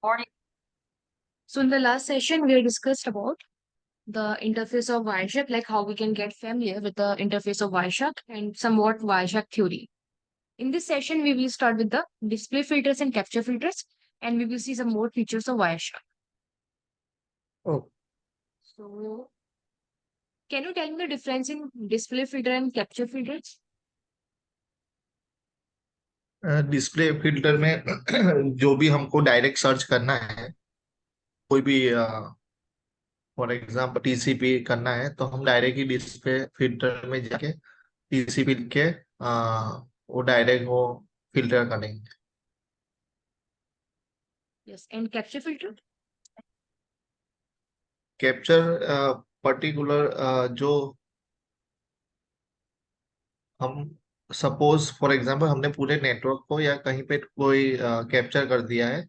Morning. So in the last session, we discussed about the interface of Wireshark, like how we can get familiar with the interface of Wireshark and somewhat Wireshark theory. In this session, we will start with the display filters and capture filters, and we will see some more features of Wireshark. Oh, So can you tell me the difference in display filter and capture filters? Display filter में जो भी हमको direct search करना है, कोई भी for example TCP करना है, तो हम डायरेक्ट ही डिस्प्ले फिल्टर में जाके टीसीपी लिख के वो डायरेक्ट वो फिल्टर करेंगे। Yes, and capture filter? Capture particular जो हम सपोज फॉर एग्जांपल हमने पूरे नेटवर्क को या कहीं पे कोई कैप्चर कर दिया है,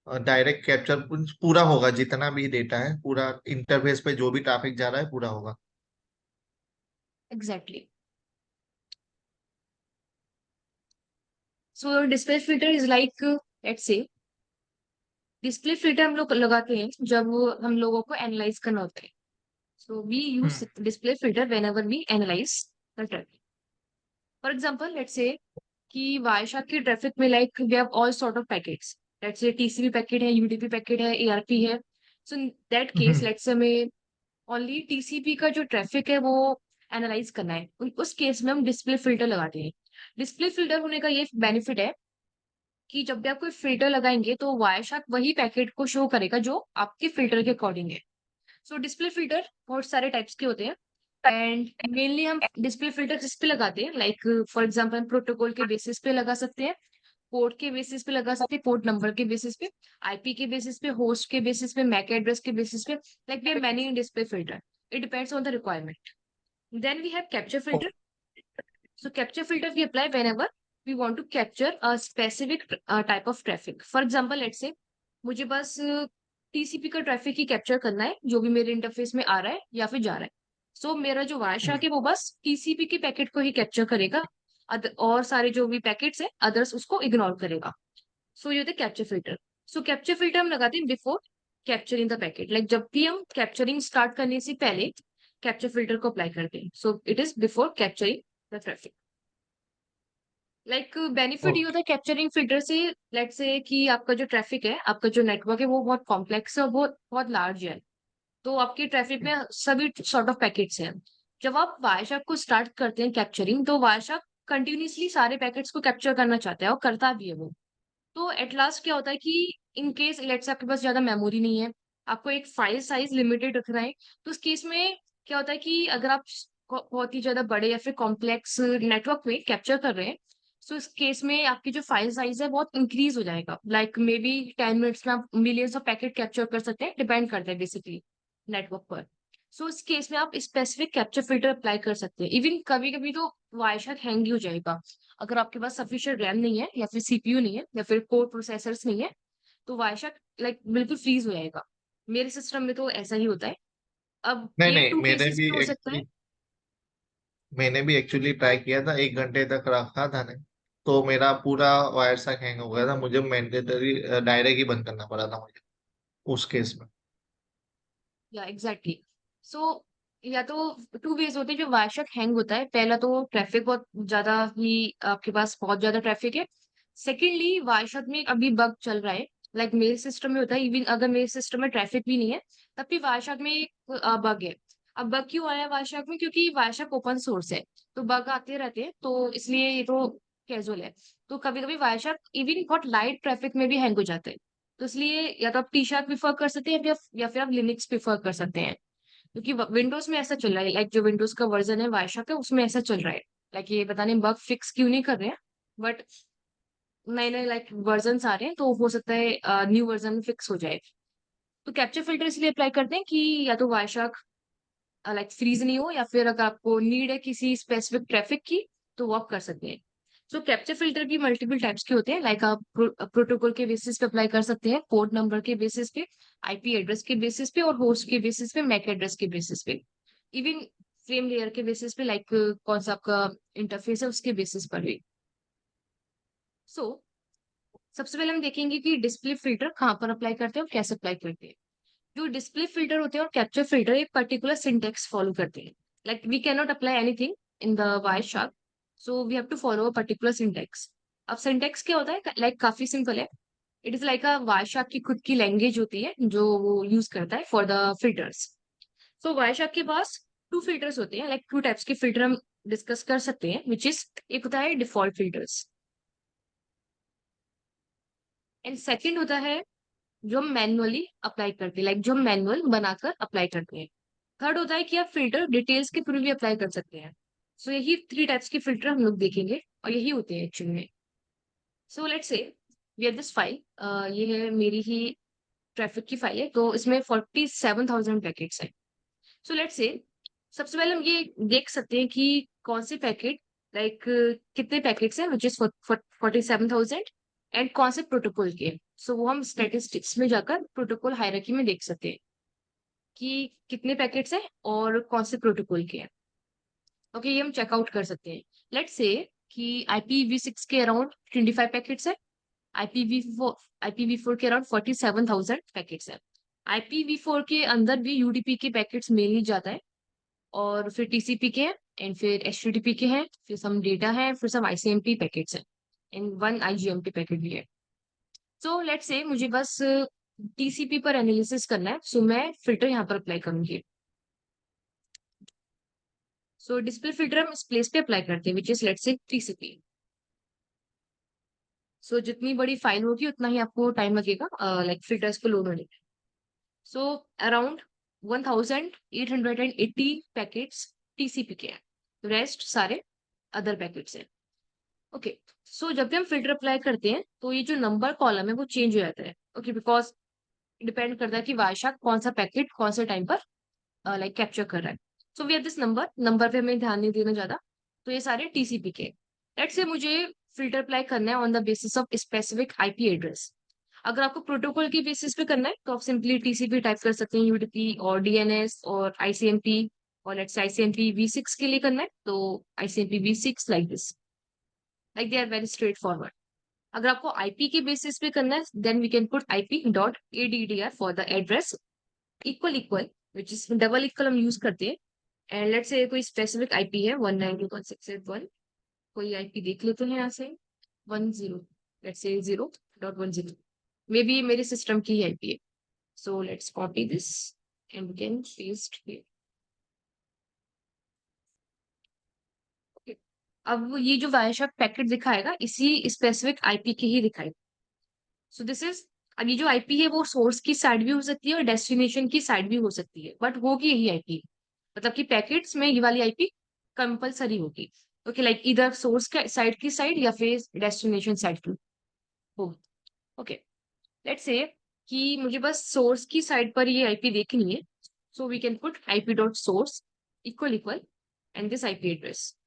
डायरेक्ट कैप्चर पूरा होगा, जितना भी डेटा है पूरा इंटरफेस पे जो भी ट्रैफिक जा रहा है पूरा होगा। Exactly. So display filter is like, let's say, display filter हम लोग लगाते हैं जब हम लोगों को एनालाइज करना होता है. So we use hmm. display filter whenever we analyze the traffic. For example, let's say कि वायशाख की ट्रैफिक में like we have all sort of packets. Let's say TCP packet है, यूडीपी पैकेट है, एआरपी है. So in that case hmm. Let's say हमें only TCP का जो traffic है वो एनालाइज करना है. उस केस में हम डिस्प्ले फिल्टर लगाते हैं. डिस्प्ले फिल्टर होने का ये बेनिफिट है कि जब भी आप कोई फिल्टर लगाएंगे तो वायरशार्क वही पैकेट को शो करेगा जो आपके फिल्टर के अकॉर्डिंग है. सो डिस्प्ले फिल्टर बहुत सारे टाइप्स के होते हैं एंड मेनली हम डिस्प्ले फिल्टर किस पे लगाते हैं, लाइक फॉर एग्जांपल हम प्रोटोकॉल के बेसिस पे लगा सकते हैं, पोर्ट के बेसिस पे लगा सकते हैं, पोर्ट नंबर के बेसिस पे, आईपी के बेसिस पे, होस्ट के बेसिस पे, मैक एड्रेस के बेसिस पे. Like we have many display filter. It depends on the requirement. Then we have capture filter. So capture filter we apply whenever we want to capture a specific type of traffic. For example, let's say मुझे बस TCP का traffic ही capture करना है जो भी मेरे interface में आ रहा है या फिर जा रहा है. सो मेरा जो वायरशार्क है वो बस टीसीपी के पैकेट को ही कैप्चर करेगा. और सारे जो भी पैकेट्स है अदर्स उसको इग्नोर करेगा. सो ये होता है कैप्चर फिल्टर. सो कैप्चर फिल्टर हम लगाते हैं before capturing the packet. Like जब भी हम कैप्चरिंग स्टार्ट करने से पहले कैप्चर फिल्टर को अप्लाई करते हैं. So it is before capturing the traffic. Like benefit ये होता है कैप्चरिंग फिल्टर से. लेट्स से कि आपका जो ट्रैफिक है, आपका जो नेटवर्क है वो बहुत कॉम्प्लेक्स है और बहुत बहुत लार्ज है. तो आपके ट्रैफिक में सभी सॉर्ट ऑफ पैकेट्स हैं. जब आप वायरशार्क को स्टार्ट करते हैं कैप्चरिंग, तो वायरशार्क कंटिन्यूसली सारे पैकेट्स को कैप्चर करना चाहता है और करता भी है वो. तो एट लास्ट क्या होता है कि इन केस लेट्स आपके पास ज्यादा मेमोरी नहीं है, आपको एक फाइल साइज लिमिटेड रखना है, तो उस केस में क्या होता है कि अगर आप बहुत ही ज्यादा बड़े या फिर कॉम्प्लेक्स नेटवर्क में कैप्चर कर रहे हैं, सो इस केस में आपकी जो फाइल साइज है बहुत इंक्रीज हो जाएगा. लाइक मे बी 10 मिनट्स में आप मिलियंस ऑफ पैकेट कैप्चर कर सकते हैं, डिपेंड करता है बेसिकली नेटवर्क पर. सो इस केस में आप स्पेसिफिक कैप्चर फिल्टर अप्लाई कर सकते हैं. इवन कभी कभी तो वायरशार्क हैंग ही हो जाएगा अगर आपके पास सफिशिएंट रैम नहीं है या फिर सीपीयू नहीं है या फिर कोर प्रोसेसर्स नहीं है. तो वायरशार्क लाइक बिल्कुल फ्रीज हो जाएगा. मेरे सिस्टम में तो ऐसा ही होता है. अब नहीं एक नहीं, टू केसेस पे हो सकता है. मैंने भी एक्चुअली ट्राई किया था, 1 घंटे तक रखा था ने, तो मेरा पूरा वायर सा हैंग हो गया था, मुझे मैंडेटरी डायरेक्ट ही बंद करना पड़ा था मुझे उस केस में। या एग्जैक्टली. सो या तो टू वेज होते हैं जो वायरशार्क हैंग होता है. पहला तो ट्रैफिक बहुत ज्यादा ही, आपके पास बहुत ज्यादा ट्रैफिक है. सेकेंडली वायरशार्क में अभी बग चल रहा है. लाइक मेरे सिस्टम में होता है, इवन अगर मेरे सिस्टम में ट्रैफिक भी नहीं है तब भी वायरशार्क में एक बग है. अब बग क्यों आया वायरशार्क में? क्योंकि वायरशार्क ओपन सोर्स है, तो बग आते रहते हैं, तो इसलिए ये तो कैजुअल है. तो कभी कभी वायरशार्क इवन बहुत लाइट ट्रैफिक में भी हैंग हो जाते हैं. तो इसलिए या तो आप टी शार्क प्रिफर कर सकते हैं या फिर आप लिनक्स प्रिफर कर सकते हैं. क्योंकि विंडोज में ऐसा चल रहा है, लाइक जो विंडोज का वर्जन है वायरशार्क का उसमें ऐसा चल रहा है. लाइक ये पता नहीं बग फिक्स क्यों नहीं कर रहे हैं, बट नए नए लाइक वर्जन आ रहे हैं, तो हो सकता है न्यू वर्जन में फिक्स हो जाए. तो कैप्चर फिल्टर इसलिए अप्लाई करते हैं कि या तो वायरशार्क लाइक फ्रीज नहीं हो, या फिर अगर आपको नीड है किसी स्पेसिफिक ट्रैफिक की तो वो आप कर सकते हैं. सो कैप्चर फिल्टर भी मल्टीपल टाइप्स के होते हैं. लाइक आप प्रोटोकॉल के बेसिस पे अप्लाई कर सकते हैं, पोर्ट नंबर के बेसिस पे, आईपी एड्रेस के बेसिस पे, और होस्ट के बेसिस पे, मैक एड्रेस के बेसिस पे, इवन फ्रेम लेयर के बेसिस पे, लाइक कौन सा आपका इंटरफेस है उसके बेसिस पर भी. सो सबसे पहले हम देखेंगे कि डिस्प्ले फिल्टर कहाँ पर अप्लाई करते हैं और कैसे अप्लाई करते हैं। जो डिस्प्ले फिल्टर होते हैं और कैप्चर फिल्टर एक पर्टिकुलर सिंटेक्स फॉलो करते हैं। Like we can not apply anything in the Wireshark, so we have to follow a particular syntax. अब सिंटेक्स क्या होता है, लाइक काफी सिंपल है। It is like a Wireshark की खुद की लैंग्वेज होती है जो वो यूज करता है for the filters. So Wireshark के पास टू फिल्टर्स होते हैं, लाइक टू टाइप्स के फिल्टर हम डिस्कस कर सकते हैं, विच इज एक होता है डिफॉल्ट फिल्टर्स एंड सेकंड होता है जो हम मैनुअली अप्लाई करते हैं, लाइक जो हम मैनुअल बनाकर अप्लाई करते हैं। थर्ड होता है कि आप फिल्टर डिटेल्स के थ्रू भी अप्लाई कर सकते हैं। सो यही थ्री टाइप्स के फिल्टर हम लोग देखेंगे और यही होते हैं एक्चुअली में। So let's say we have this file, ये है मेरी ही ट्रैफिक की फाइल है, तो इसमें 47,000 पैकेट्स है। सो लेट्स से सबसे पहले हम ये देख सकते हैं कि कौन से पैकेट, लाइक कितने पैकेट्स हैं विच इज 47,000 एंड कौन से प्रोटोकॉल के। सो वो हम स्टैटिस्टिक्स में जाकर प्रोटोकॉल हायरार्की में देख सकते हैं कि कितने पैकेट्स हैं और कौन से प्रोटोकॉल के हैं। ओके, ये हम चेकआउट कर सकते हैं। लेट्स से कि IPv6 के अराउंड 25 पैकेट्स है, IPv4 के अराउंड 47,000 पैकेट्स है। IPv4 के अंदर भी UDP के पैकेट्स मेनली जाता है, और फिर TCP के हैं एंड फिर HTTP के हैं, फिर सम डेटा है, फिर सम ICMP पैकेट्स हैं एंड वन IGMP पैकेट भी है। सो लेट्स से मुझे बस TCP पर एनालिसिस करना है, सो मैं फिल्टर यहाँ पर अप्लाई करूंगी। सो डिस्प्ले फिल्टर हम इस प्लेस पे अप्लाई करते हैं, which is let's say TCP। सो जितनी बड़ी फाइल होगी उतना ही आपको टाइम लगेगा लाइक फिल्टर्स को लोड होने में। सो अराउंड 1,880 पैकेट्स TCP के हैं, रेस्ट सारे अदर पैकेट्स हैं। ओके, सो जब भी हम फिल्टर अप्लाई करते हैं तो ये जो नंबर कॉलम है वो चेंज हो जाता है। ओके, बिकॉज डिपेंड करता है कि वायरशार्क कौन सा पैकेट कौन से टाइम पर लाइक कैप्चर कर रहा है। So we have this number, number पे हमें ध्यान नहीं देना ज्यादा। तो ये सारे TCP के। लेट्स से मुझे फिल्टर अप्लाई करना है on the basis of specific IP address. अगर आपको प्रोटोकॉल की बेसिस पे करना है तो आप सिंपली TCP टाइप कर सकते हैं, UDP और DNS और ICMP। और लेट्स से ICMP V6 के लिए करना है तो ICMP V6 like they are very straightforward. अगर आपको IP के बेसिस पे करना है then we can put IP.addr for the address equal equal, which is double equal हम यूज करते हैं। एंड लेट्स से कोई स्पेसिफिक IP है 192.168.1, कोई IP देख लेते हैं यहाँ से 10, लेट्स से 0.10, मे बी मेरे सिस्टम की ही IP है। So let's copy this and we can paste here. अब ये जो वायरशार्क पैकेट दिखाएगा इसी स्पेसिफिक IP के ही दिखाएगा। सो दिस इज, अब ये जो IP है वो सोर्स की साइड भी हो सकती है और डेस्टिनेशन की साइड भी हो सकती है, बट होगी यही IP। मतलब कि पैकेट्स में ये वाली IP कंपलसरी होगी। ओके, लाइक इधर सोर्स की साइड या फिर डेस्टिनेशन साइड की होगी। ओके, लेट्स से कि मुझे बस सोर्स की साइड पर ये IP देखनी है, so we can put IP.source equal equal and this IP address.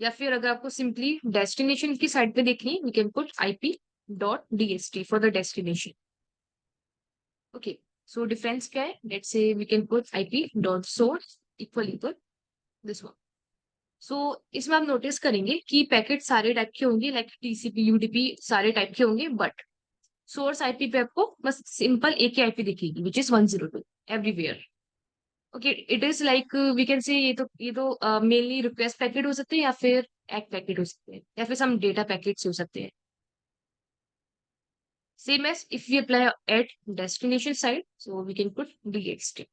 या फिर अगर आपको सिंपली डेस्टिनेशन की साइड पे देखनी है we can put IP.dst for the destination. Okay, so difference क्या है, let's say we can put IP.source equal equal this one. So इसमें आप नोटिस करेंगे कि पैकेट सारे टाइप के होंगे, लाइक TCP UDP सारे टाइप के होंगे, बट सोर्स IP पे आपको बस सिंपल एक ही IP दिखेगी which is 102 everywhere. Okay, it is like we can say ये तो मेनली रिक्वेस्ट पैकेट हो सकते हैं या फिर एक पैकेट हो सकते हैं या फिर सम डेटा पैकेट्स हो सकते हैं। Same as if we apply at destination side, so we can put DXT.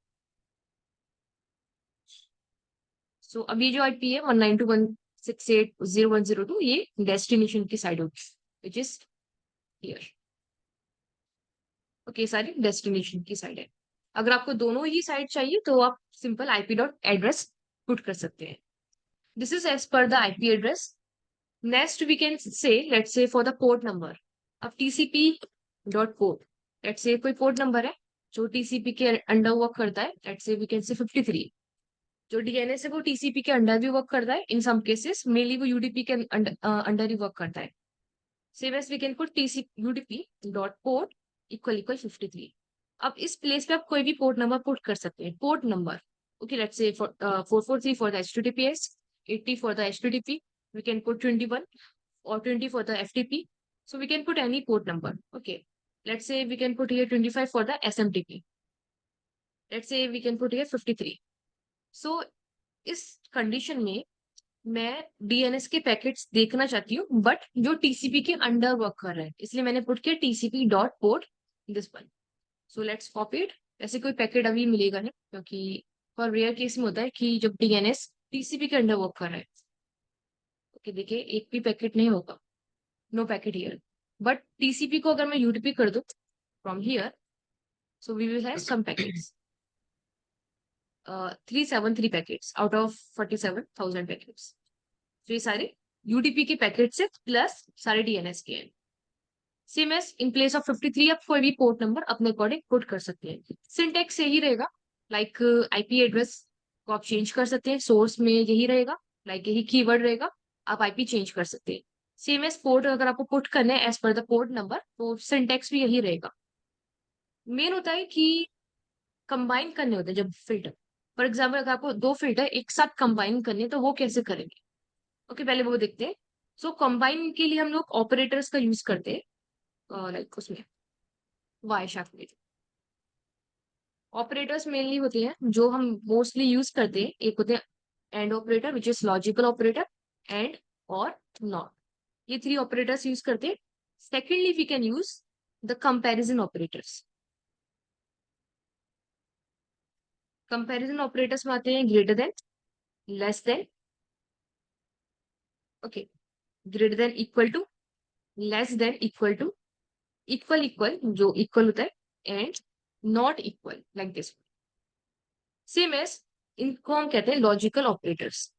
So अब ये जो IP है 192.168.0.102 ये डेस्टिनेशन की साइड होगी, विच इज हियर। ओके, सारी डेस्टिनेशन की साइड है। अगर आपको दोनों ही साइड चाहिए तो आप सिंपल IP.address पुट कर सकते हैं। This is as per the IP address. Next we can say let's say for the port number. अब TCP.port, लेट्स से कोई पोर्ट नंबर है जो TCP के अंडर वर्क करता है, लेट्स से वी कैन से 53। जो DNS है वो TCP के अंडर भी वर्क करता है, इन सम केसेस मेनली वो UDP के अंडर ही वर्क करता है। Same as we can put TCP UDP.port equal equal 53। अब इस प्लेस पे आप कोई भी पोर्ट नंबर पुट कर सकते हैं, पोर्ट नंबर। ओके, लेट्स से 443 for the HTTPS, 80 for the HTTP, We can put 21 or 20 for the FTP. So we can put any port number. Okay. Let's say we can put here 25 for the SMTP. Let's say we can put here 53. So इस condition में मैं DNS के packets देखना चाहती हूँ but जो TCP के under work कर रहे हैं, इसलिए मैंने पुट किया TCP dot port this one. So let's copy it. ऐसे कोई पैकेट अभी मिलेगा नहीं क्योंकि फॉर रेयर केस में होता है कि जब डीएनएस टीसीपी के अंडर वर्क कर रहा है. ओके देखिए एक भी पैकेट नहीं होगा. No packet here. But TCP को अगर मैं यूडीपी कर दूं from here, so we will have some packets. 373 packets out of 47,000 packets. तो ये सारे यूडीपी के पैकेट्स है प्लस सारे डीएनएस के हैं. Same as in place of 53 आप कोई भी पोर्ट नंबर अपने अकॉर्डिंग पुट कर सकते हैं. सिंटेक्स यही रहेगा. लाइक आईपी एड्रेस को आप चेंज कर सकते हैं. सोर्स में यही रहेगा. लाइक यही कीवर्ड रहेगा. आप आईपी चेंज कर सकते हैं. सेम एज पोर्ट अगर आपको पुट करना है as per the port number तो सिंटेक्स भी यही रहेगा. मेन होता है कि कंबाइन करने होते हैं जब फिल्टर. फॉर एग्जाम्पल अगर आपको दो फिल्टर एक साथ कंबाइन करने हैं तो वो कैसे करेंगे. ओके पहले वो देखते हैं. सो कंबाइन के लिए हम लोग ऑपरेटर्स का यूज करते हैं. लाइक उसमें वाई शार्प में ऑपरेटर्स मेनली होते हैं जो हम मोस्टली यूज करते हैं. एक होते हैं and operator which is logical operator, and और नॉट. ये थ्री ऑपरेटर्स यूज करते हैं. Secondly we can use the comparison operators. Comparison operators में आते हैं greater than, less than, okay, greater than equal to, less than equal to, equal equal जो equal होता है, and not equal like this. Same as इनको हम कहते हैं लॉजिकल ऑपरेटर्स.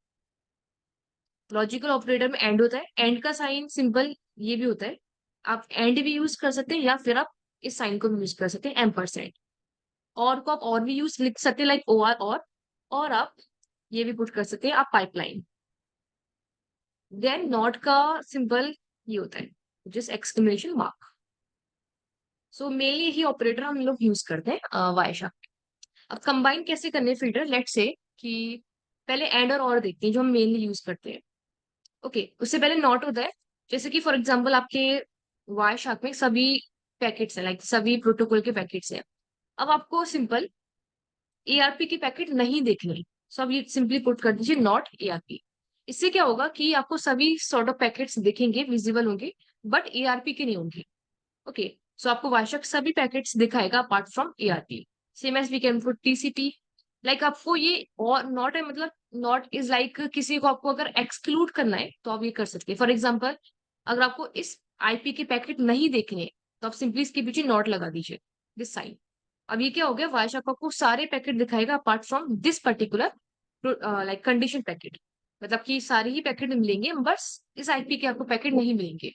लॉजिकल ऑपरेटर में एंड होता है. एंड का साइन सिंपल ये भी होता है. आप एंड भी यूज कर सकते हैं या फिर आप इस साइन को भी यूज कर सकते हैं एम%. और को आप और भी यूज लिख सकते हैं लाइक ओ आर और आप ये भी पुट कर सकते हैं आप पाइपलाइन. देन नॉट का सिंपल ये होता है जिस एक्सक्लेमेशन मार्क. सो मेनली यही ऑपरेटर हम लोग यूज करते हैं वाई शार्प. अब कंबाइन कैसे करने फिल्टर. लेट से कि पहले एंड और देखते हैं जो हम मेनली यूज करते हैं. ओके उससे पहले नॉट होता है. जैसे कि फॉर एग्जांपल आपके वाई शार्प में सभी पैकेट्स हैं लाइक सभी प्रोटोकॉल के पैकेट्स हैं. अब आपको सिंपल एआरपी के पैकेट नहीं देखने. सो अब ये सिंपली पुट कर दीजिए नॉट एआरपी. इससे क्या होगा कि आपको सभी सॉर्ट ऑफ पैकेट्स दिखेंगे, विजिबल होंगे, बट एआरपी के नहीं होंगे. ओके सो आपको वाशक सभी पैकेट्स दिखाएगा apart from ARP. Same as we can put TCP. Like आपको ये और नॉट है मतलब नॉट इज लाइक किसी को आपको अगर एक्सक्लूड करना है तो आप ये कर सकते हैं. फॉर एग्जाम्पल अगर आपको इस आईपी के पैकेट नहीं देखने तो आप सिंपली इसके पीछे नॉट लगा दीजिए दिस साइन. अब ये क्या हो गया वाशक आपको सारे पैकेट दिखाएगा apart from this particular like condition packet. मतलब कि सारे ही पैकेट मिलेंगे बस इस आईपी के आपको पैकेट नहीं मिलेंगे.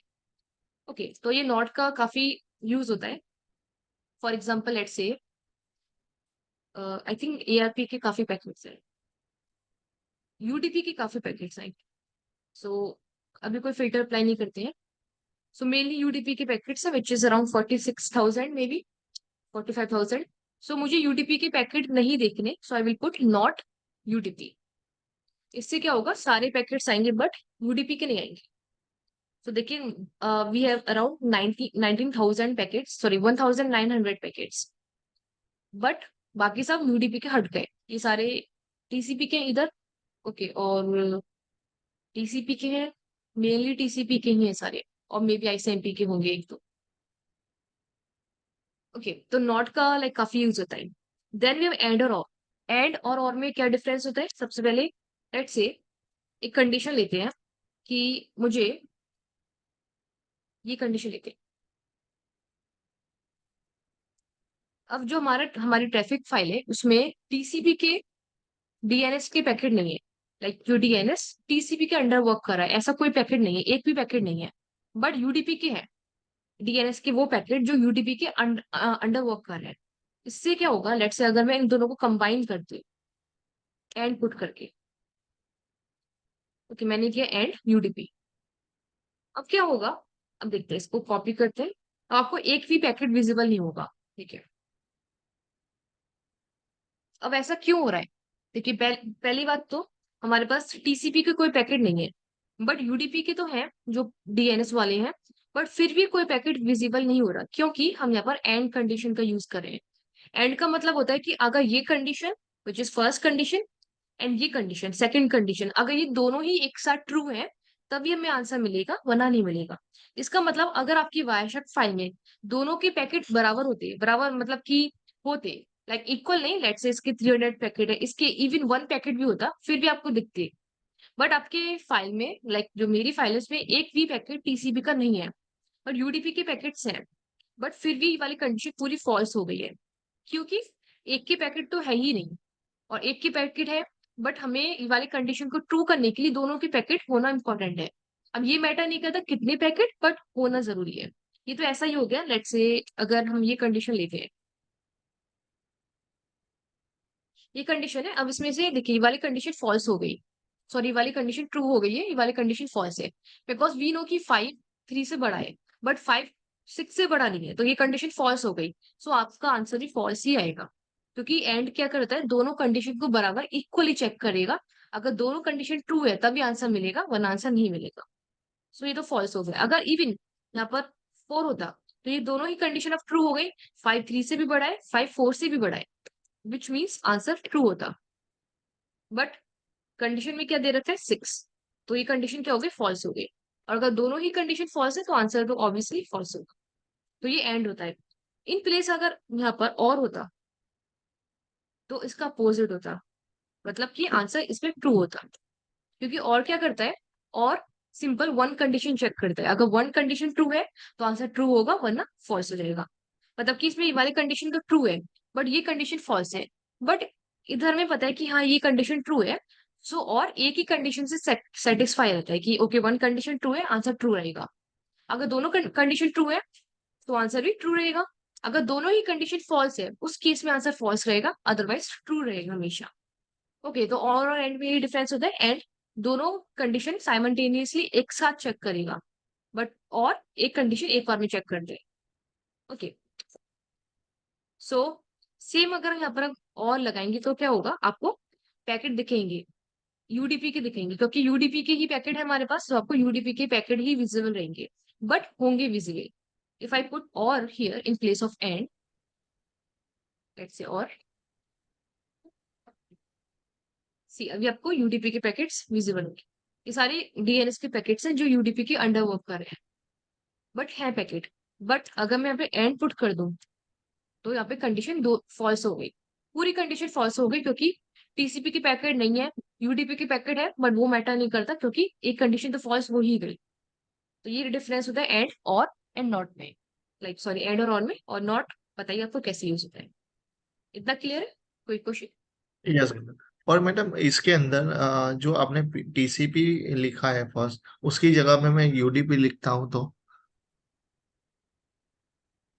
ओके तो ये नॉट का काफी यूज होता है. फॉर एग्जाम्पल लेट्स से आई थिंक एआरपी के काफी पैकेट्स हैं, यूडीपी के काफी पैकेट्स हैं. सो अभी कोई फिल्टर अप्लाई नहीं करते हैं. सो मेनली यूडीपी के पैकेट्स है which is around 46,000 maybe 45,000. So मुझे यूडीपी के पैकेट नहीं देखने so I will put not UDP. इससे क्या होगा सारे पैकेट्स आएंगे बट यूडीपी के नहीं आएंगे. तो देखिए we have around 19,000 packets, sorry 1,900 packets, but बाकी सब यूडीपी के हट गए. ये सारे टीसीपी के इधर. ओके और टीसीपी के हैं, मेनली टीसीपी के ही हैं सारे, और मे बी आईसीएमपी के होंगे एक दो. ओके तो नॉट का लाइक काफी यूज होता है. देन वी हैव एंड और. एंड और में क्या डिफरेंस होता है. सबसे पहले लेट्स से एक कंडीशन लेते हैं कि मुझे ये कंडीशन लेते हैं. अब जो हमारी ट्रैफिक फाइल है उसमें टीसीपी के डीएनएस के पैकेट नहीं है. लाइक जो डीएनएस टीसीपी के अंडर वर्क कर रहा है ऐसा कोई पैकेट नहीं है, एक भी पैकेट नहीं है. बट यूडीपी के है डीएनएस के वो पैकेट जो यूडीपी के अंडर वर्क कर रहे हैं. इससे क्या होगा लेट्स से अगर मैं इन दोनों को कंबाइन कर दूं एंड पुट करके. ओके मैंने किया एंड यूडीपी. अब क्या होगा. अब देखते हैं इसको कॉपी करते हैं. अब आपको एक भी पैकेट विजिबल नहीं होगा. ठीक है अब ऐसा क्यों हो रहा है. देखिए पहली बात तो हमारे पास टीसीपी के कोई पैकेट नहीं है. बट यूडीपी के तो हैं जो डीएनएस वाले हैं, बट फिर भी कोई पैकेट विजिबल नहीं हो रहा, क्योंकि हम यहाँ पर एंड कंडीशन का यूज कर रहे हैं। एंड का मतलब होता है कि अगर ये condition which is first condition and ये कंडीशन सेकंड कंडीशन, अगर ये दोनों ही एक साथ ट्रू है तभी हमें आंसर मिलेगा, वरना नहीं मिलेगा। इसका मतलब अगर आपकी वायरशेट फाइल में दोनों के पैकेट बराबर होते, बराबर मतलब कि होते, लाइक इक्वल नहीं, लेट्स से इसके 300 पैकेट है, इसके इवन वन पैकेट भी होता फिर भी आपको दिखते, बट आपके फाइल में लाइक जो मेरी फाइल है उसमें एक भी पैकेट टीसीपी का नहीं है और यूडीपी के पैकेट्स हैं, बट फिर भी ये वाली कंडीशन पूरी फॉल्स हो गई है, क्योंकि एक के पैकेट तो है ही नहीं और एक की पैकेट है, बट हमें ये वाली कंडीशन को ट्रू करने के लिए दोनों के पैकेट होना इंपॉर्टेंट है। अब ये मैटर नहीं करता कितने पैकेट, बट होना जरूरी है। ये तो ऐसा ही हो गया, लेट्स से अगर हम ये कंडीशन लेते हैं, ये कंडीशन है, अब इसमें से देखिए ये वाली कंडीशन फॉल्स हो गई, सॉरी ये वाली कंडीशन ट्रू हो गई है, ये वाली कंडीशन फॉल्स है, बिकॉज वी नो कि 5 3 से बड़ा है, बट 5 6 से बड़ा नहीं है, तो ये कंडीशन फॉल्स हो गई। सो आपका आंसर भी फॉल्स ही आएगा, क्योंकि एंड क्या करता है, दोनों कंडीशन को बराबर इक्वली चेक करेगा, अगर दोनों कंडीशन ट्रू है तभी आंसर मिलेगा, वरना आंसर नहीं मिलेगा। सो ये तो फॉल्स हो गया। अगर इवन यहाँ पर 4 होता तो ये दोनों ही कंडीशन अब ट्रू हो गई, 5 3 से भी बड़ा है, 5 4 से भी बड़ा है, विच मीन्स आंसर ट्रू होता, बट कंडीशन में क्या दे रखा है 6, तो ये कंडीशन क्या हो गई, फॉल्स हो गई। और अगर दोनों ही कंडीशन फॉल्स है तो आंसर तो ऑब्वियसली फॉल्स होगा, तो ये एंड होता है। इन प्लेस अगर यहाँ पर और होता तो इसका अपोजिट होता, मतलब कि आंसर इसमें ट्रू होता, क्योंकि और क्या करता है, और सिंपल वन कंडीशन चेक करता है, अगर वन कंडीशन ट्रू है तो आंसर ट्रू होगा, वरना फॉल्स हो जाएगा। मतलब कि इसमें ये वाली कंडीशन तो ट्रू है बट ये कंडीशन फॉल्स है, बट इधर में पता है कि हाँ ये कंडीशन ट्रू है, सो और एक ही कंडीशन से सेटिस्फाई रहता है कि ओके वन कंडीशन ट्रू है, आंसर ट्रू रहेगा। अगर दोनों कंडीशन ट्रू है तो आंसर भी ट्रू रहेगा, अगर दोनों ही कंडीशन फॉल्स है उस केस में आंसर फॉल्स रहेगा, अदरवाइज ट्रू रहेगा हमेशा। ओके, तो और एंड में ये डिफरेंस होता है, एंड दोनों कंडीशन साइमल्टेनियसली एक साथ चेक करेगा, बट और एक कंडीशन एक बार में चेक कर दे। ओके, सो सेम अगर यहाँ पर हम और लगाएंगे तो क्या होगा, आपको पैकेट दिखेंगे, यूडीपी के दिखेंगे, क्योंकि यूडीपी के ही पैकेट है हमारे पास, तो आपको यूडीपी के पैकेट ही विजिबल रहेंगे, बट होंगे विजिबल। इफ आई पुट और here in place of and, let's say और, सी अभी आपको यूडीपी के पैकेट्स विजिबल होंगे, ये सारे डीएनएस के पैकेट्स हैं जो यूडीपी के अंडर वर्क कर रहे हैं, बट है पैकेट। बट अगर मैं यहाँ पे एंड पुट कर दूं तो यहाँ पे कंडीशन दो फॉल्स हो गई, पूरी कंडीशन फॉल्स हो गई, क्योंकि टीसीपी की पैकेट नहीं है, यूडीपी की पैकेट है, बट वो मैटर नहीं करता क्योंकि एक कंडीशन तो फॉल्स हो ही गई। तो ये डिफरेंस होता है एंड और एंड नॉट में, लाइक सॉरी एंड और ऑन में, और नॉट बताइए आपको कैसे यूज होता है। इतना क्लियर है, कोई क्वेश्चन? Yes madam. और मैडम इसके अंदर जो आपने टीसीपी लिखा है फर्स्ट, उसकी जगह में मैं यूडीपी लिखता हूँ तो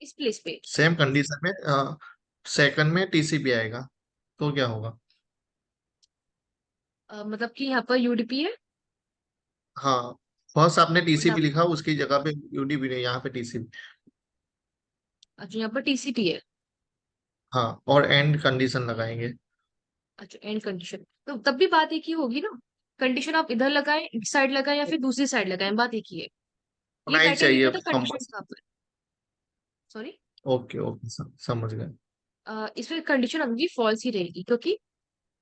इस प्लेस पे सेम कंडीशन में सेकंड में टीसीपी आएगा तो क्या होगा? मतलब कि यहाँ पर यूडीपी है हाँ, फर्स्ट आपने और यहाँ, टीसीपी लिखा, उसकी जगह पे यूडीपी नहीं, यहाँ पे टीसीपी। अच्छा यहाँ पर टीसीपी है, हाँ, और एंड कंडीशन लगाएंगे। अच्छा एंड कंडीशन, तो तब भी बात एक ही होगी ना, कंडीशन आप इधर लगाएं, इस साइड लगाएं या फिर दूसरी साइड लगाएं, बात एक ही है। ये होना ही मैटर नहीं चाहिए करता कंडीशन कंपल्स। कहाँ पर, सॉरी, ओके ओके, समझ गए। इसमें कंडीशन अभी भी फॉल्स ही रहेगी, क्योंकि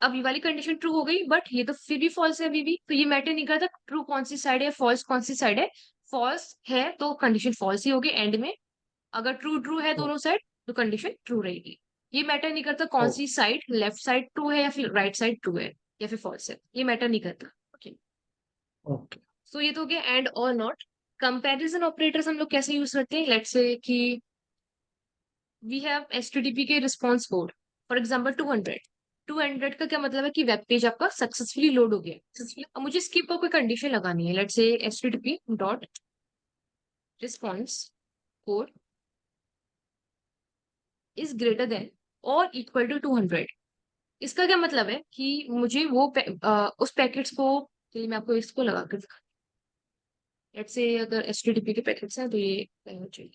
अब ये वाली कंडीशन ट्रू हो गई, बट ये तो फिर भी फॉल्स है अभी भी, तो ये मैटर नहीं करता ट्रू कौन सी साइड है, फॉल्स कौन सी साइड है। फॉल्स है तो कंडीशन फॉल्स ही होगी एंड में, अगर ट्रू ट्रू है ओ, दोनों साइड तो कंडीशन ट्रू रहेगी। ये मैटर नहीं करता ओ, कौन सी साइड, लेफ्ट साइड ट्रू है या फिर राइट साइड ट्रू है या फिर फॉल्स है, ये मैटर नहीं करता। Okay, okay. सो ये तो हो गया एंड और नॉट। कंपैरिजन ऑपरेटर्स हम लोग कैसे यूज करते हैं, लेट्स से कि वी हैव एचटीटीपी के रिस्पॉन्स कोड, फॉर एग्जांपल 200, 200 का क्या मतलब है कि वेब पेज आपका सक्सेसफुली लोड हो गया। अब मुझे इसके ऊपर कोई कंडीशन लगानी है, लेट्स से HTTP dot response code is greater than और इक्वल टू 200। इसका क्या मतलब है कि मुझे वो उस पैकेट्स को, चलिए मैं आपको इसको लगा कर दिखा, लेट्स से अगर एचटीटीपी के पैकेट्स हैं तो ये चाहिए।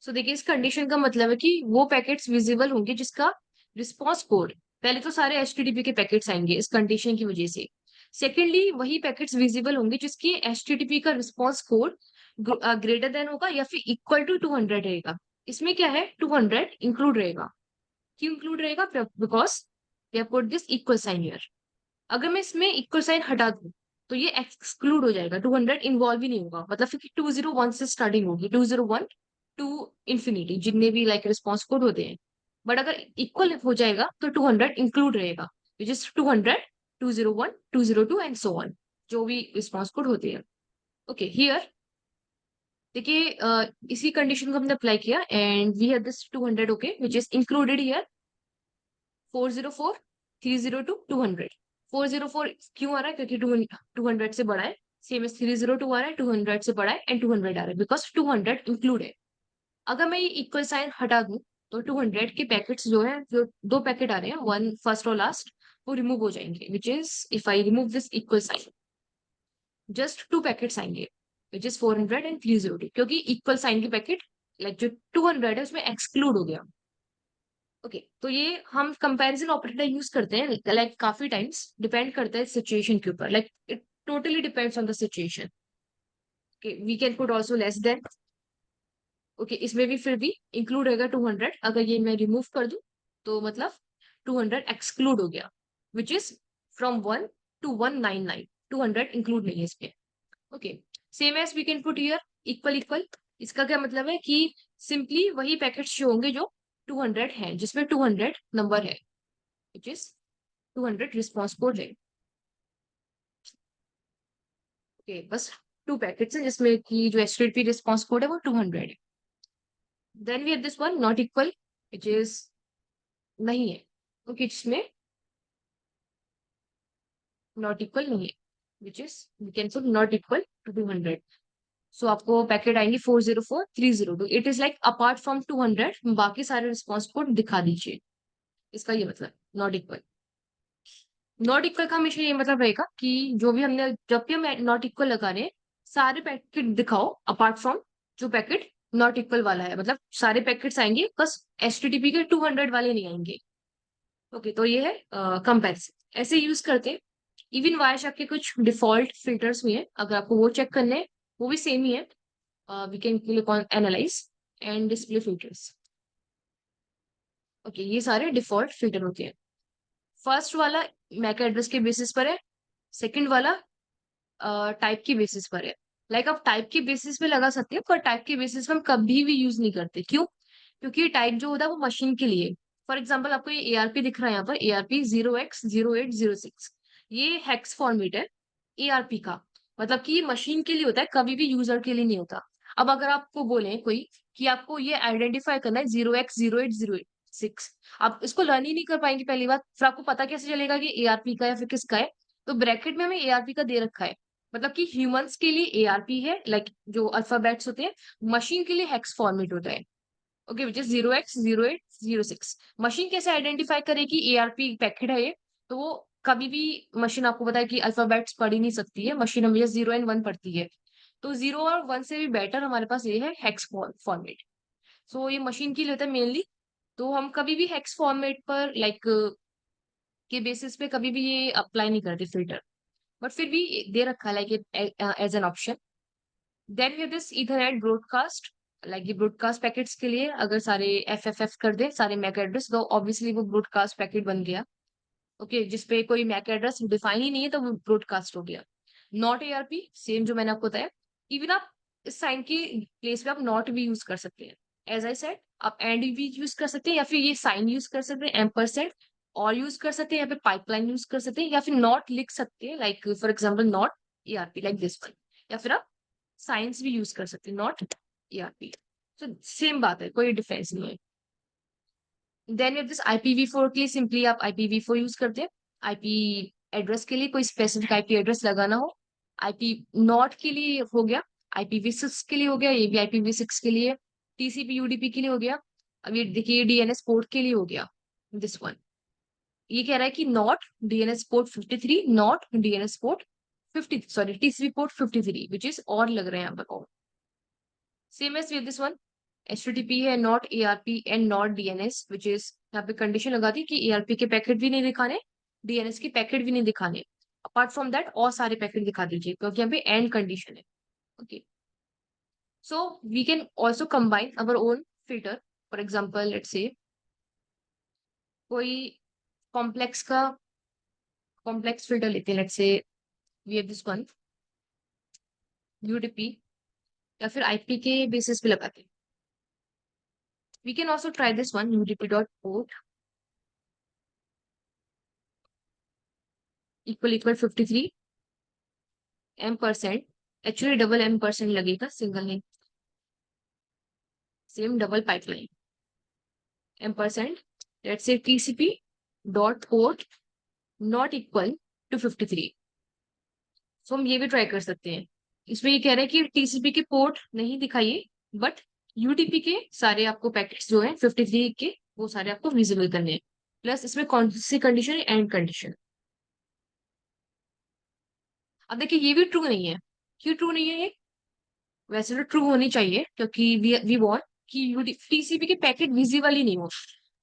सो देखिए इस कंडीशन का मतलब है कि वो पैकेट्स विजिबल होंगे जिसका रिस्पॉन्स कोड, पहले तो सारे एचटीटीपी के पैकेट्स आएंगे इस कंडीशन की वजह से, सेकेंडली वही पैकेट्स विजिबल होंगे जिसकी HTTP का रिस्पॉन्स कोड ग्रेटर देन होगा या फिर इक्वल टू 200 रहेगा। इसमें क्या है, 200 इंक्लूड रहेगा। क्यों इंक्लूड रहेगा? Because we have put this equal sign here. अगर मैं इसमें इक्वल साइन हटा दूं तो ये एक्सक्लूड हो जाएगा, 200 इन्वॉल्व ही नहीं होगा। मतलब फिर 201 से स्टार्टिंग होगी, 201 टू इंफिनिटी जितने भी लाइक रिस्पॉन्स कोड होते हैं। बट अगर इक्वल हो जाएगा तो 200 इंक्लूड रहेगा, which is 200, 201, 202 and so on, जो भी रिस्पॉन्स कोड होते हैं। ओके हियर देखिए, इसी कंडीशन को हमने अप्लाई किया and we have this 200, okay, which is included here 404, 302, 200। 404 क्यों आ रहा है? क्योंकि 200 से बड़ा है। सेम एज 302 आ रहा है, 200 से बड़ा है, एंड 200 आ रहा है बिकॉज 200 इंक्लूड है। अगर मैं ये इक्वल साइन हटा दूं तो 200 के पैकेट्स जो है, जो दो पैकेट आ रहे हैं, वन फर्स्ट और लास्ट, वो रिमूव हो जाएंगे। Which is if I remove this equal sign, just two packets आएंगे, विच इज 400 एंड 302, क्योंकि इक्वल साइन के पैकेट लाइक जो 200 है उसमें एक्सक्लूड हो गया। ओके तो ये हम कंपैरिजन ऑपरेटर यूज करते हैं लाइक काफी टाइम्स, डिपेंड करता है सिचुएशन के ऊपर, like it totally depends on the situation. Okay we can put also less than. Okay इसमें भी फिर भी इंक्लूड रहेगा 200। अगर ये मैं रिमूव कर दूं तो मतलब 200 एक्सक्लूड हो गया, which is from 1 to 199, 200 include नहीं है इसमें। Okay same as we can put here equal equal. इसका क्या मतलब है कि सिंपली वही पैकेट्स शो होंगे जो 200 हैं, जिसमें 200 नंबर है, विच इज 200 रिस्पॉन्स कोड है। ओके बस टू पैकेट्स हैं जिसमें कि जो HTTP रिस्पॉन्स कोड है वो 200 है। Then we have this one not equal, which is नहीं है। ओके जिसमें नॉट इक्वल नहीं है, which is we can put not equal to 200। So आपको पैकेट आएंगे 404, 302। It is like apart from 200 बाकी सारे रिस्पॉन्स कोड दिखा दीजिए। इसका ये मतलब नॉट इक्वल। नॉट इक्वल का हमेशा ये मतलब रहेगा कि जो भी हमने, जब भी हम नॉट इक्वल लगा रहे हैं, सारे पैकेट दिखाओ अपार्ट फ्रॉम जो पैकेट नॉट इक्वल वाला है। मतलब सारे पैकेट्स आएंगे, बस HTTP के 200 वाले नहीं आएंगे। ओके तो ये है कंपेरिजन, ऐसे यूज करते हैं। इवन वायरशार्क के कुछ डिफॉल्ट फिल्टर्स भी हैं, अगर आपको वो चेक करने हैं वो भी सेम ही है। We can click on analyze and display filters. Okay ये सारे डिफॉल्ट फिल्टर होते हैं। फर्स्ट वाला मैक एड्रेस के बेसिस पर है, सेकंड वाला टाइप की बेसिस पर है। लाइक आप टाइप की बेसिस पे लगा सकते हैं, पर टाइप की बेसिस पे हम कभी भी यूज नहीं करते। क्यों? क्योंकि टाइप जो होता है वो मशीन के लिए। फॉर एग्जाम्पल आपको ये ARP दिख रहा है यहाँ पर, ARP 0x0806, ये हेक्स फॉर्मेट है ARP का। मतलब कि ये मशीन के लिए होता है, कभी भी यूजर के लिए नहीं होता। अब अगर आपको बोले कोई कि आपको ये आइडेंटिफाई करना है 0x0806, आप इसको लर्न ही नहीं कर पाएंगे पहली बात। फिर आपको पता कैसे चलेगा कि ARP का या फिर किसका है? तो ब्रैकेट में हमें ARP का दे रखा है, मतलब कि ह्यूमंस के लिए ARP है, लाइक जो अल्फाबेट्स होते हैं। मशीन के लिए हेक्स फॉर्मेट होता है, okay, which is 0x0806। Machine कैसे आइडेंटिफाई करे कि ARP पैकेट है ये? तो वो कभी भी मशीन, आपको पता है कि अल्फाबेट्स पढ़ ही नहीं सकती है, मशीन हमेशा 0 और 1 पढ़ती है। तो 0 और 1 से भी बेटर हमारे पास ये है हेक्स फॉर्मेट। सो ये मशीन के लिए होता है मेनली। तो हम कभी भी हेक्स फॉर्मेट पर लाइक के बेसिस पे कभी भी ये अप्लाई नहीं करते फिल्टर, बट फिर भी दे रखा है like as an option. Then we have this ethernet broadcast. Like ये ब्रॉडकास्ट पैकेट्स के लिए अगर सारे FFF कर दे सारे मैक एड्रेस, तो ऑब्वियसली वो ब्रॉडकास्ट पैकेट बन गया। ओके जिसपे कोई मैक एड्रेस डिफाइन ही नहीं है तो वो ब्रॉडकास्ट हो गया। नॉट ARP सेम जो मैंने आपको बताया। इवन आप इस साइन की प्लेस पे आप नॉट भी यूज कर सकते हैं। एज आई सेड, आप एंड भी यूज कर सकते हैं, या फिर ये साइन यूज कर सकते हैं एम्परसेंड, और यूज कर सकते हैं, या फिर पाइपलाइन यूज कर सकते हैं, या फिर नॉट लिख सकते हैं, like for example not ARP like this one. या फिर आप साइंस भी यूज कर सकते हैं, नॉट ARP। तो सेम बात है, कोई डिफरेंस नहीं है। देन इफ दिस IPv4 के लिए सिंपली आप IPv4 यूज करते हैं। IP एड्रेस के लिए कोई स्पेसिफिक IP एड्रेस लगाना हो। IP नॉट के लिए हो गया, IPv6 के लिए हो गया, ये भी IPv6 के लिए, TCP UDP के लिए हो गया। अब ये देखिए DNS पोर्ट के लिए हो गया दिस वन। ये कह रहा है कि not DNS port 53, not DNS port 50, sorry TCP port 53, which is और लग रहे हैं यहाँ पर। Same as with this one, HTTP है not ARP and not DNS, which is यहाँ पे कंडीशन लगा दी कि ARP के पैकेट भी नहीं दिखाने, DNS के पैकेट भी नहीं दिखाने। अपार्ट फ्रॉम दैट और सारे पैकेट दिखा दीजिए, क्योंकि यहाँ पे एंड कंडीशन है। Okay, so we can also combine our own filter. For example let's say कोई कॉम्प्लेक्स का कॉम्प्लेक्स फिल्टर लेते हैं, let's say we have this one UDP, या फिर आईपी के बेसिस पे लगाते हैं। We can also try this one UDP dot port equal 53 M%। Actually double M% लगेगा, सिंगल नहीं, same double pipeline M%। Let's say TCP dot port not equal to 53। सो हम ये भी ट्राई कर सकते हैं। इसमें ये कह रहे हैं कि टीसीपी के पोर्ट नहीं दिखाइए, बट यूडीपी के सारे आपको पैकेट्स जो है 53 के, वो सारे आपको विजिबल करने हैं। प्लस इसमें कौन सी कंडीशन है, एंड कंडीशन। अब देखिए ये भी ट्रू नहीं है। क्यों ट्रू नहीं है ये? वैसे तो ट्रू होनी चाहिए, क्योंकि वी वांट कि टीसीपी के पैकेट विजिबल ही नहीं हो।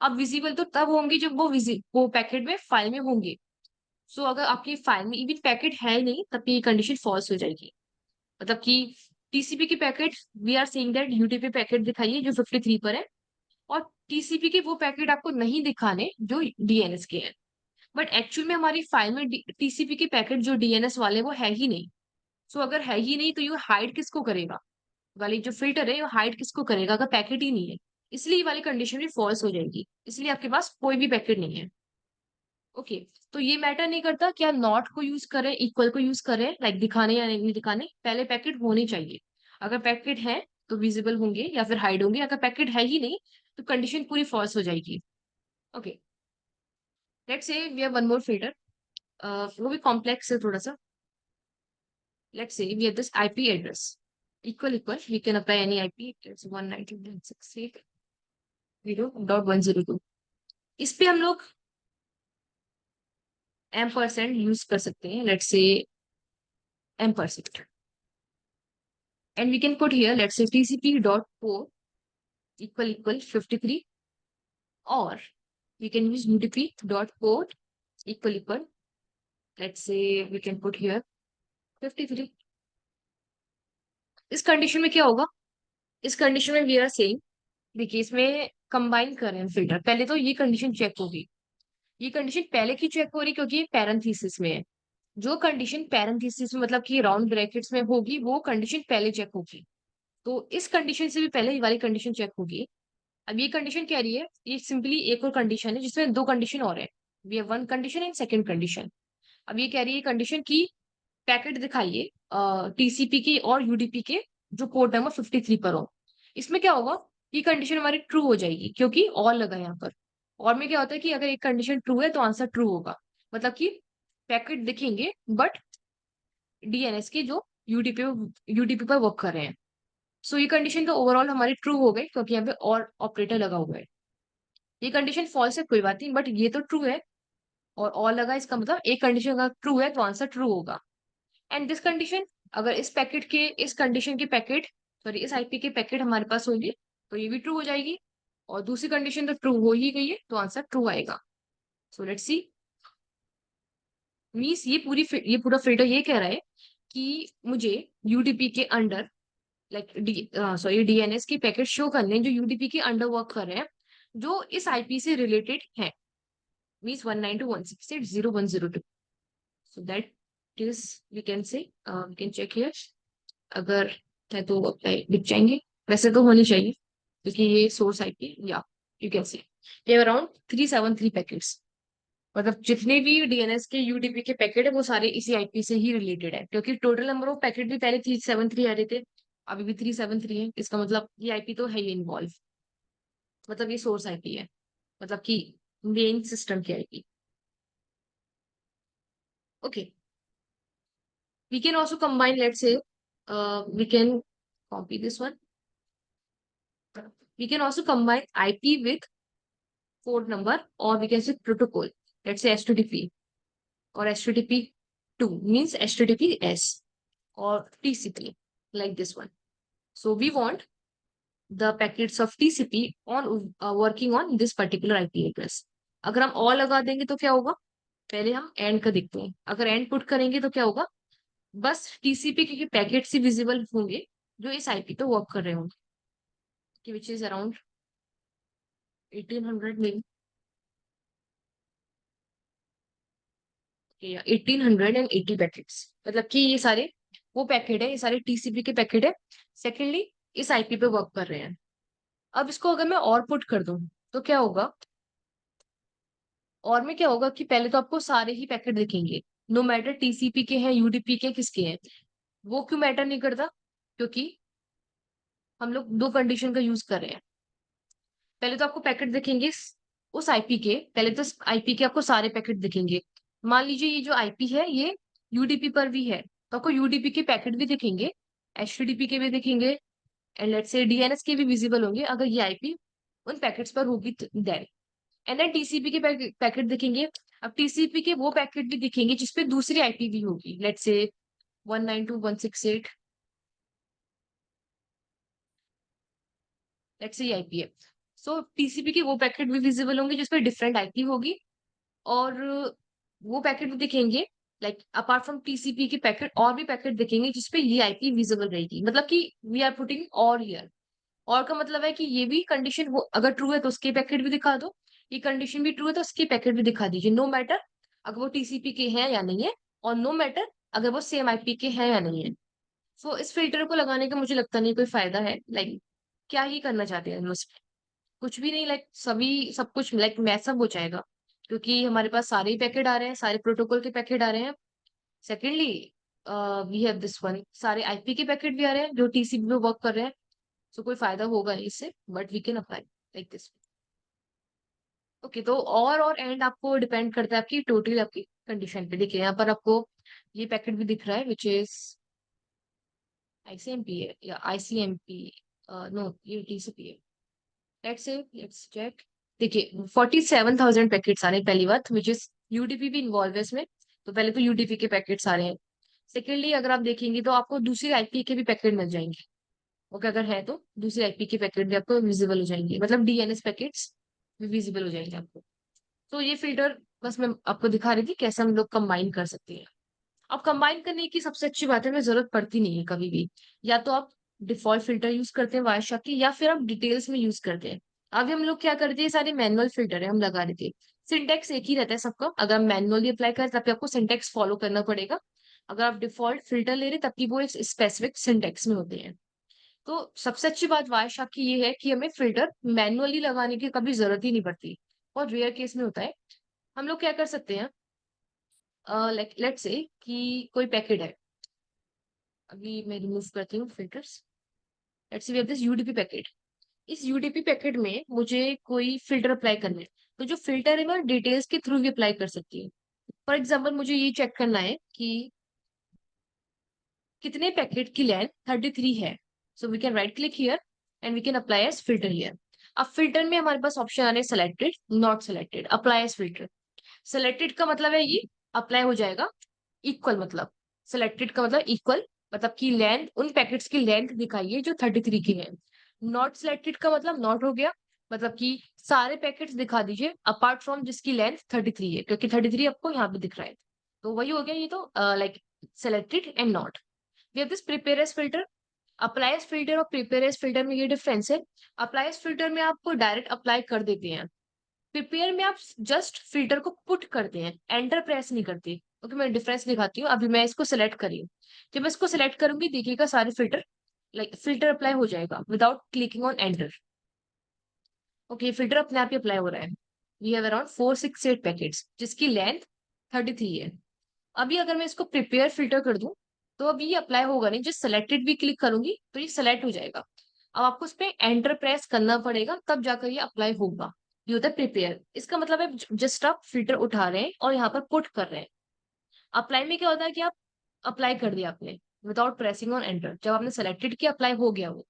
अब विजिबल तो तब होंगे जब वो पैकेट में फाइल में होंगे। सो अगर आपकी फाइल में इवन पैकेट है ही नहीं, तब ये कंडीशन फॉल्स हो जाएगी। मतलब कि टीसीपी के packet, we are saying that UDP packet दिखाइए जो 53 पर है, और टीसीपी के वो पैकेट आपको नहीं दिखाने जो डीएनएस के हैं। बट एक्चुअल में हमारी फाइल में टीसीपी के पैकेट जो डीएनएस वाले वो है ही नहीं। सो अगर है ही नहीं तो ये हाइड किसको करेगा? वाली जो फिल्टर है वो हाइड किसको करेगा अगर पैकेट ही नहीं है? इसलिए ये वाली कंडीशन भी फॉल्स हो जाएगी, इसलिए आपके पास कोई भी पैकेट नहीं है। ओके, तो ये मैटर नहीं करता क्या नॉट को यूज करें, इक्वल को यूज करें, लाइक दिखाने या नहीं दिखाने, पहले पैकेट होने चाहिए। अगर पैकेट है तो विजिबल होंगे या फिर हाइड होंगे, अगर पैकेट है ही नहीं तो कंडीशन पूरी फॉल्स हो जाएगी। Okay, let's say we have one more filter, वो भी कॉम्प्लेक्स है थोड़ा सा। Let's say we have this IP address equal we can apply any IP, it's 192.168.0.102। इस पे हम लोग M% यूज कर सकते हैं, लेट्स से M%, and we can put here let's say tcp dot port equal 53, or we can use udp dot port equal let's say we can put here 53। इस condition में क्या होगा? इस कंडीशन में वी आर सेइंग, देखिए इसमें combine कर रहे हैं फिल्टर, पहले तो ये कंडीशन चेक होगी। ये कंडीशन पहले की चेक हो रही क्योंकि ये पैरेंथेसिस में है। जो कंडीशन पैरेंथेसिस में मतलब कि राउंड ब्रैकेट्स में होगी वो कंडीशन पहले चेक होगी। तो इस कंडीशन से भी पहले ये वाली कंडीशन चेक होगी। अब ये कंडीशन कह रही है, ये सिंपली एक और कंडीशन है जिसमें दो कंडीशन और है। We have one condition and second condition. अब ये कह रही है कंडीशन की पैकेट दिखाइए टीसीपी के और यूडीपी के जो पोर्ट नंबर 53 पर हो। इसमें क्या होगा, ये कंडीशन हमारी ट्रू हो जाएगी क्योंकि और लगा यहाँ पर। और में क्या होता है कि अगर एक कंडीशन ट्रू है तो आंसर ट्रू होगा, मतलब कि पैकेट दिखेंगे बट डीएनएस के जो यूडीपी पर वर्क कर रहे हैं। सो ये कंडीशन तो ओवरऑल हमारी ट्रू हो गई क्योंकि यहाँ पे और ऑपरेटर लगा हुआ है। ये कंडीशन फॉल्स है कोई बात नहीं, बट ये तो ट्रू है और लगा, इसका मतलब एक कंडीशन अगर ट्रू है तो आंसर ट्रू होगा। एंड दिस कंडीशन, अगर इस पैकेट के इस कंडीशन के पैकेट सॉरी इस आईपी के पैकेट हमारे पास होंगे तो ये भी ट्रू हो जाएगी। और दूसरी कंडीशन तो ट्रू हो ही गई है तो आंसर ट्रू आएगा। सो लेट्स सी, मीन्स ये पूरा फिल्टर ये कह रहा है कि मुझे यूडीपी के अंडर लाइक डीएनएस की पैकेट शो करने जो यूडीपी के अंडर वर्क कर रहे हैं, जो इस आईपी से रिलेटेड है, means 192.168.0.102। So that is we can say we can check here, अगर है तो अप्लाई दिख जाएंगे। वैसे तो होनी चाहिए क्योंकि ये सोर्स आईपी, या यू कैन से ये अराउंड 373 पैकेट्स, मतलब जितने भी डीएनएस के यूडीपी के पैकेट है वो सारे इसी आईपी से ही रिलेटेड है, क्योंकि टोटल नंबर ऑफ पैकेट भी पहले 373 आ रहे थे, अभी भी 373 है। इसका मतलब ये आईपी तो है ही इन्वॉल्व, मतलब ये सोर्स आईपी है, मतलब कि मेन सिस्टम की IP. Okay, we can also combine, let's say we can copy this one, we can also combine ip with port number, or we can say protocol, let's say http or http2 means https or tcp, like this one. So we want the packets of tcp on working on this particular ip address। अगर हम और लगा देंगे तो क्या होगा, पहले हम एंड का देखते हैं। अगर एंड पुट करेंगे तो क्या होगा, बस टीसीपी के पैकेट्स ही विजिबल होंगे जो इस आईपी पे वर्क कर रहे होंगे, कि विच इज अराउंड 1800 में, या 1880 पैकेट्स, मतलब कि ये सारे वो पैकेट है, ये सारे टीसीपी के पैकेट है। सेकेंडली इस आईपी पे वर्क कर रहे हैं। अब इसको अगर मैं और पुट कर दूं तो क्या होगा, और में क्या होगा कि पहले तो आपको सारे ही पैकेट दिखेंगे, नो मैटर टीसीपी के हैं, यूडीपी के, किसके हैं। वो क्यों मैटर नहीं करता, क्योंकि हम लोग दो कंडीशन का यूज कर रहे हैं। पहले तो आपको पैकेट दिखेंगे उस आईपी के, पहले तो आईपी के आपको सारे पैकेट दिखेंगे। मान लीजिए ये जो आईपी है ये यूडीपी पर भी है, तो आपको यूडीपी के पैकेट भी दिखेंगे, एचटीटीपी के भी दिखेंगे, एंड लेट्स से डीएनएस के भी विजिबल होंगे अगर ये आईपी उन पैकेट्स पर होगी देन। एंड देन टीसीपी के पैकेट दिखेंगे। अब टीसीपी के वो पैकेट भी दिखेंगे जिसपे दूसरी आईपी भी होगी, लेट्स से 192.168, लेट्स से ये आईपी है। सो टीसीपी के वो पैकेट भी विजिबल होंगे जिसपे डिफरेंट आईपी होगी, और वो पैकेट भी दिखेंगे, लाइक अपार्ट फ्रॉम टीसीपी के पैकेट और भी पैकेट दिखेंगे जिसपे ये आईपी विजिबल रहेगी, मतलब कि वी आर पुटिंग और हियर। और का मतलब है कि ये भी कंडीशन हो, अगर ट्रू है तो उसके पैकेट भी दिखा दो, ये कंडीशन भी ट्रू है तो उसके पैकेट भी दिखा दीजिए, नो मैटर अगर वो टीसीपी के हैं या नहीं है, और नो मैटर अगर वो सेम आईपी के हैं या नहीं है। सो इस फिल्टर को लगाने का मुझे लगता नहीं कोई फायदा है, लाइक क्या ही करना चाहते हैं हम उसमें, कुछ भी नहीं, लाइक सभी सब कुछ लाइक मैसअप हो जाएगा, क्योंकि हमारे पास सारे ही पैकेट आ रहे हैं, सारे प्रोटोकॉल के पैकेट आ रहे हैं। Secondly we have this one, सारे आईपी के पैकेट भी आ रहे हैं जो टीसीपी में वर्क कर रहे हैं। सो कोई फायदा होगा नहीं इससे, but we can apply like this. Okay, तो और एंड आपको डिपेंड करता है आपकी टोटली आपकी कंडीशन पे। देखिए यहाँ पर आपको ये पैकेट भी दिख रहा है विच इज आईसीएमपी है या आईसीएमपी, नो ये टीसीपी है। Let's check. देखिए 47,000 पैकेट्स आ रहे हैं पहली बात, विच इज यूडीपी भी इन्वॉल्व है इसमें, तो पहले तो यूडीपी के पैकेट्स आ रहे हैं। सेकेंडली अगर आप देखेंगे तो आपको दूसरी आईपी के भी पैकेट मिल जाएंगे। ओके, अगर है तो दूसरी आईपी के पैकेट भी आपको विजिबल हो जाएंगे, मतलब डीएनएस पैकेट्स भी विजिबल हो जाएंगे आपको। तो ये फिल्टर बस मैं आपको दिखा रही थी कैसे हम लोग कंबाइन कर सकते हैं। अब कंबाइन करने की सबसे अच्छी बात है, हमें जरूरत पड़ती नहीं है कभी भी, या तो आप डिफॉल्ट फिल्टर यूज करते हैं वायरशार्क की, या फिर आप डिटेल्स में यूज करते हैं। अभी हम लोग क्या करते हैं, सारे मैनुअल फिल्टर है हम लगा रहे थे। सिंटेक्स एक ही रहता है सबका, अगर हम मैनुअली अप्लाई करें तब भी आपको सिंटेक्स फॉलो करना पड़ेगा, अगर आप डिफॉल्ट फिल्टर ले रहे तब भी वो एक स्पेसिफिक सिंटेक्स में होते हैं। तो सबसे अच्छी बात वायरशार्क की ये है कि हमें फिल्टर मैनुअली लगाने की कभी जरूरत ही नहीं पड़ती, और रेयर केस में होता है। हम लोग क्या कर सकते हैं, लाइक लेट्स से कि कोई पैकेट है, अभी मैं रिमूव करती हूँ filters. Let's say we have this UDP packet. इस यूडीपी पैकेट में मुझे कोई फिल्टर अप्लाई करना है, तो जो फिल्टर है मैं डिटेल्स के थ्रू भी अप्लाई कर सकती हूँ। फॉर एग्जाम्पल मुझे ये चेक करना है कि कितने पैकेट की लेंथ 33 है। So we can right click here and we can apply as filter here. अब फिल्टर में हमारे पास ऑप्शन आ रहे हैं selected, not selected, apply as filter. Selected का मतलब है ये अप्लाई हो जाएगा, इक्वल मतलब सेलेक्टेड का मतलब इक्वल, मतलब की लेंथ, उन पैकेट्स की लेंथ दिखाइए जो 33 की है। नॉट सिलेक्टेड का मतलब नॉट हो गया, मतलब कि सारे पैकेट्स दिखा दीजिए अपार्ट फ्रॉम जिसकी लेंथ 33 है, क्योंकि 33 आपको यहाँ पे दिख रहा है। तो वही हो गया ये, तो like selected and not. We have this prepare as filter. Apply as filter और प्रिपेयर एज फिल्टर में ये डिफरेंस है। अप्लाई एज फिल्टर में आपको डायरेक्ट अप्लाई कर देते हैं, प्रिपेयर में आप जस्ट फिल्टर को पुट करते हैं, एंटर प्रेस नहीं करते। ओके, मैं डिफरेंस दिखाती हूँ। अभी मैं इसको सेलेक्ट करी हूँ, जब मैं इसको सेलेक्ट करूंगी देखिएगा सारे फिल्टर, लाइक फिल्टर अप्लाई हो जाएगा without clicking on enter. Okay, filter अपने आप ही अप्लाई हो रहा है। वी हैव अराउंड 468 पैकेट्स जिसकी लेंथ 33 है। अभी अगर मैं इसको प्रिपेयर फिल्टर कर दूं तो अभी ये अप्लाई होगा नहीं, जस्ट सेलेक्टेड भी क्लिक करूंगी तो ये सेलेक्ट हो जाएगा। अब आपको उस पर एंटर प्रेस करना पड़ेगा तब जाकर ये अप्लाई होगा। ये होता है प्रिपेयर, इसका मतलब है जस्ट आप फिल्टर उठा रहे हैं और यहाँ पर पुट कर रहे हैं। अप्लाई में क्या होता है कि आप अप्लाई कर दिया आपने विदाउट प्रेसिंग ऑन एंटर, जब आपने सेलेक्टेड किया अप्लाई हो गया वो।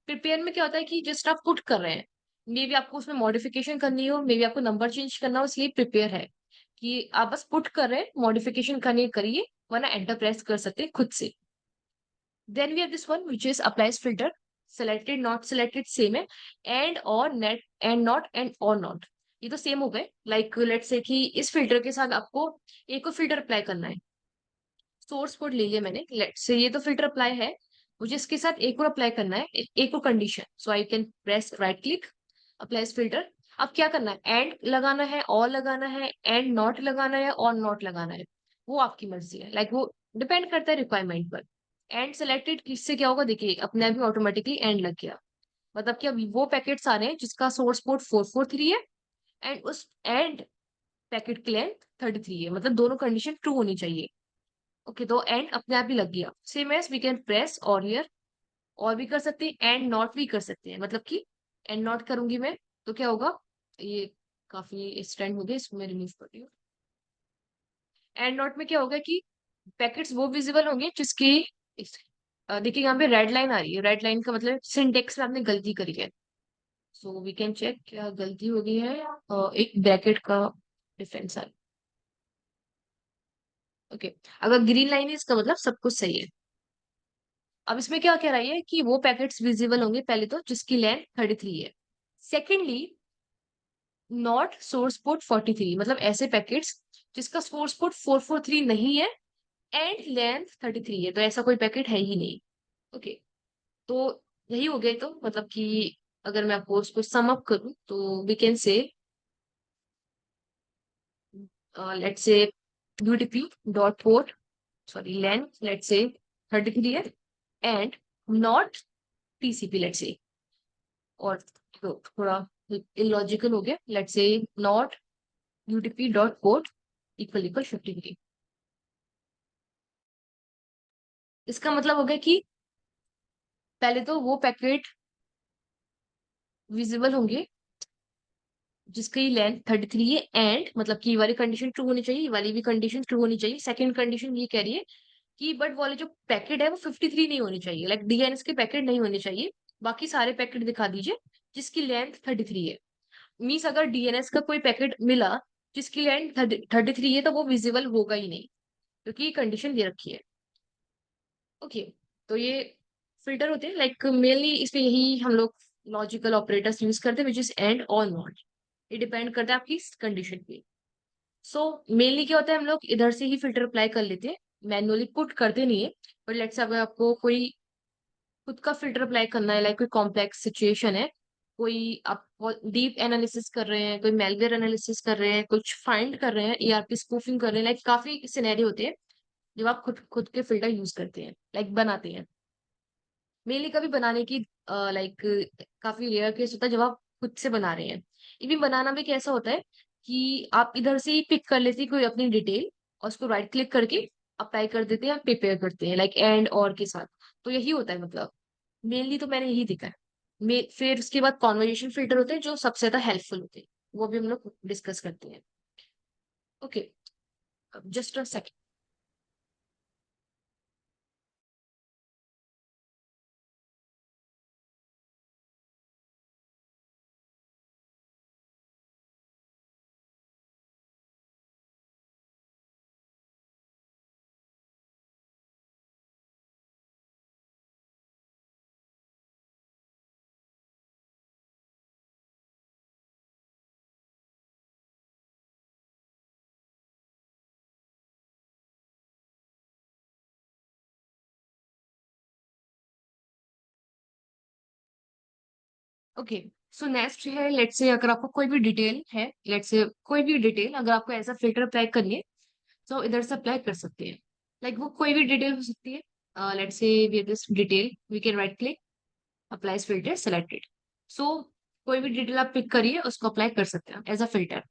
प्रिपेयर में क्या होता है कि जस्ट आप पुट कर रहे हैं, मे बी आपको उसमें मॉडिफिकेशन करनी हो, मे बी आपको नंबर चेंज करना हो, इसलिए प्रिपेयर है कि आप बस पुट कर रहे हैं, मॉडिफिकेशन करनी है करिए, वरना एंटर प्रेस कर सकते हैं खुद से। Then we have this one which is applies filter. Selected not selected same है, एंड और नेट एंड नॉट एंड और नॉट। ये तो सेम हो गए। लाइक लेट्स से कि इस फिल्टर के साथ आपको एक और फिल्टर अप्लाई करना है। सोर्स कोड ले लिया मैंने, लेट्स से ये तो फिल्टर अप्लाई है, मुझे इसके साथ एक और अप्लाई करना है, एक और condition. So I can press right click, apply filter. अब क्या करना है, एंड लगाना है, और लगाना है, एंड नॉट लगाना है, और नॉट लगाना है, वो आपकी मर्जी है। लाइक वो डिपेंड करता है रिक्वायरमेंट पर। एंड सेलेक्टेड किससे क्या होगा, देखिए अपने आप ही ऑटोमेटिकली एंड लग गया। मतलब कि अभी वो पैकेट्स आ रहे हैं जिसका सोर्स पोर्ट 443 है, एंड उस एंड पैकेट की लेंथ 33 है, मतलब दोनों कंडीशन ट्रू होनी चाहिए। ओके, तो एंड अपने आप ही लग गया। Same as we can press और हियर, और भी कर सकते हैं, एंड नॉट भी कर सकते हैं। मतलब कि एंड नॉट करूंगी मैं तो क्या होगा, ये काफी स्टैंड हो गया, इसको मैं रिमूव कर रही हूँ। एंड नॉट में क्या होगा कि पैकेट्स वो विजिबल होंगे जिसकी देखिए यहाँ पे रेड लाइन आ रही है, रेड लाइन का मतलब सिंटेक्स में आपने गलती करी है। सो वी कैन चेक क्या गलती हो गई है। एक ब्रैकेट का डिफरेंस आ, ओके। अगर ग्रीन लाइन है इसका मतलब सब कुछ सही है। अब इसमें क्या कह रहा है कि वो पैकेट्स विजिबल होंगे पहले तो जिसकी लेंथ 33 है। सेकेंडली, नॉट सोर्स पोर्ट 43, मतलब ऐसे पैकेट्स जिसका सोर्स पोर्ट 443 नहीं है एंड लेंथ 33 है, तो ऐसा कोई पैकेट है ही नहीं। ओके, तो यही हो गया। तो मतलब कि अगर मैं आपको उसको सम अप करूं तो we can say let's say UDP dot port, sorry length let's say 33 है, and not TCP let's say, और तो थोड़ा इलॉजिकल हो गया, let's say not UDP dot port equal equal 53। इसका मतलब हो गया कि पहले तो वो पैकेट विजिबल होंगे जिसकी लेंथ 33 है, एंड मतलब कि ये वाली कंडीशन ट्रू होनी चाहिए, ये वाली भी कंडीशन ट्रू होनी चाहिए। सेकंड कंडीशन ये कह रही है कि बट वाले जो पैकेट है वो 53 नहीं होनी चाहिए, लाइक डीएनएस के पैकेट नहीं होने चाहिए, बाकी सारे पैकेट दिखा दीजिए जिसकी लेंथ 33 है। मीन्स अगर डीएनएस का कोई पैकेट मिला जिसकी लेंथ 33 है तो वो विजिबल होगा ही नहीं, क्योंकि ये कंडीशन दे रखी है। ओके, तो ये फिल्टर होते हैं, लाइक मेनली इस पे यही हम लोग लॉजिकल ऑपरेटर्स यूज करते हैं, विच इज एंड और नॉट। ये डिपेंड करता है आपकी कंडीशन पे। सो मेनली क्या होता है, हम लोग इधर से ही फिल्टर अप्लाई कर लेते हैं, मैनुअली पुट करते नहीं है। बट लेट्स अगर आपको कोई खुद का फिल्टर अप्लाई करना है, लाइक कोई कॉम्प्लेक्स सिचुएशन है, कोई आप डीप एनालिसिस कर रहे हैं, कोई मेलवेयर एनालिसिस कर रहे हैं, कुछ फाइंड कर रहे हैं, ईआरपी स्पूफिंग कर रहे हैं, लाइक काफी सिनेरियो होते हैं जब आप खुद खुद के फिल्टर यूज करते हैं, लाइक बनाते हैं। मेनली कभी बनाने की लाइक काफी रेयर केस होता है जब आप खुद से बना रहे हैं। इवन बनाना भी कैसा होता है कि आप इधर से ही पिक कर लेते हैं कोई अपनी डिटेल, और उसको राइट क्लिक करके अप्लाई कर देते हैं, प्रिपेयर करते हैं लाइक एंड और के साथ। तो यही होता है मतलब, मेनली तो मैंने यही देखा है। फिर उसके बाद कॉन्वर्जेशन फिल्टर होते हैं जो सबसे ज्यादा हेल्पफुल होते हैं, वो भी हम लोग डिस्कस करते हैं। Okay, just a second. Okay, so next है, लेट्स से अगर आपको कोई भी डिटेल है, लेट्स से कोई भी डिटेल अगर आपको ऐसा फिल्टर अप्लाई करनी है तो इधर से अप्लाई कर सकते हैं। लाइक वो कोई भी डिटेल हो सकती है। Let's say we this detail, we can right click, apply filter selected. So कोई भी डिटेल आप पिक करिए उसको अप्लाई कर सकते हैं एज अ फिल्टर।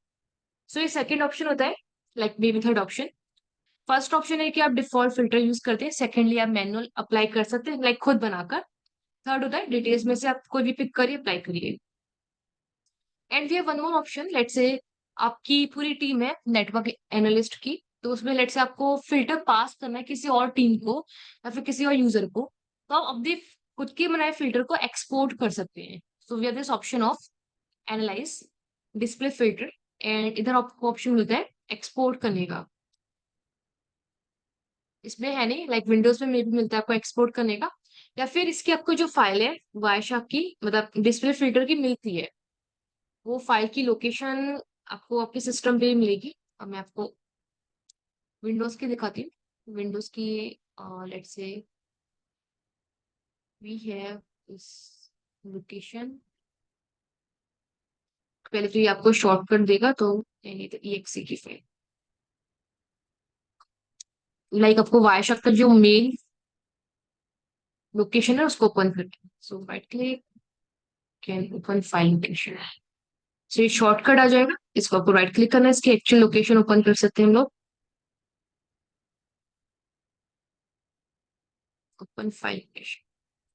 सो ये सेकंड ऑप्शन होता है, like may be third option. First option है कि आप डिफॉल्ट फिल्टर यूज करते हैं, सेकेंडली आप मैनुअल अप्लाई कर सकते हैं लाइक खुद बनाकर। थर्ड होता है डिटेल्स में से आप कोई भी पिक करिए, अप्लाई करिए। And we have one more option, let's say आपकी पूरी टीम है नेटवर्क एनालिस्ट की, तो उसमें लेट्स से आपको फिल्टर पास करना है किसी और टीम को या फिर किसी और यूजर को, तो आप अपने खुद के बनाए फिल्टर को एक्सपोर्ट कर सकते हैं। So we have this option of analyze display filter, and इधर आपको ऑप्शन मिलता है एक्सपोर्ट करने का। इसमें है नहीं, लाइक विंडोज में भी मिलता है आपको एक्सपोर्ट करने का, या फिर इसकी आपको जो फाइल है वायशार्क की, मतलब डिस्प्ले फिल्टर की मिलती है, वो फाइल की लोकेशन आपको आपके सिस्टम पे मिलेगी। अब मैं आपको विंडोज की दिखाती हूँ। विंडोज की लेट्स से वी हैव इस लोकेशन। पहले तो ये आपको शॉर्टकट देगा, तो exe की फाइल, लाइक आपको वायरशार्क का जो मेन लोकेशन है उसको ओपन करके, so right click, can open file location. So ये शॉर्टकट आ जाएगा, इसको आपको राइट क्लिक करना है, इसकी एक्चुअल लोकेशन ओपन कर सकते हैं हम लोग। Open file location.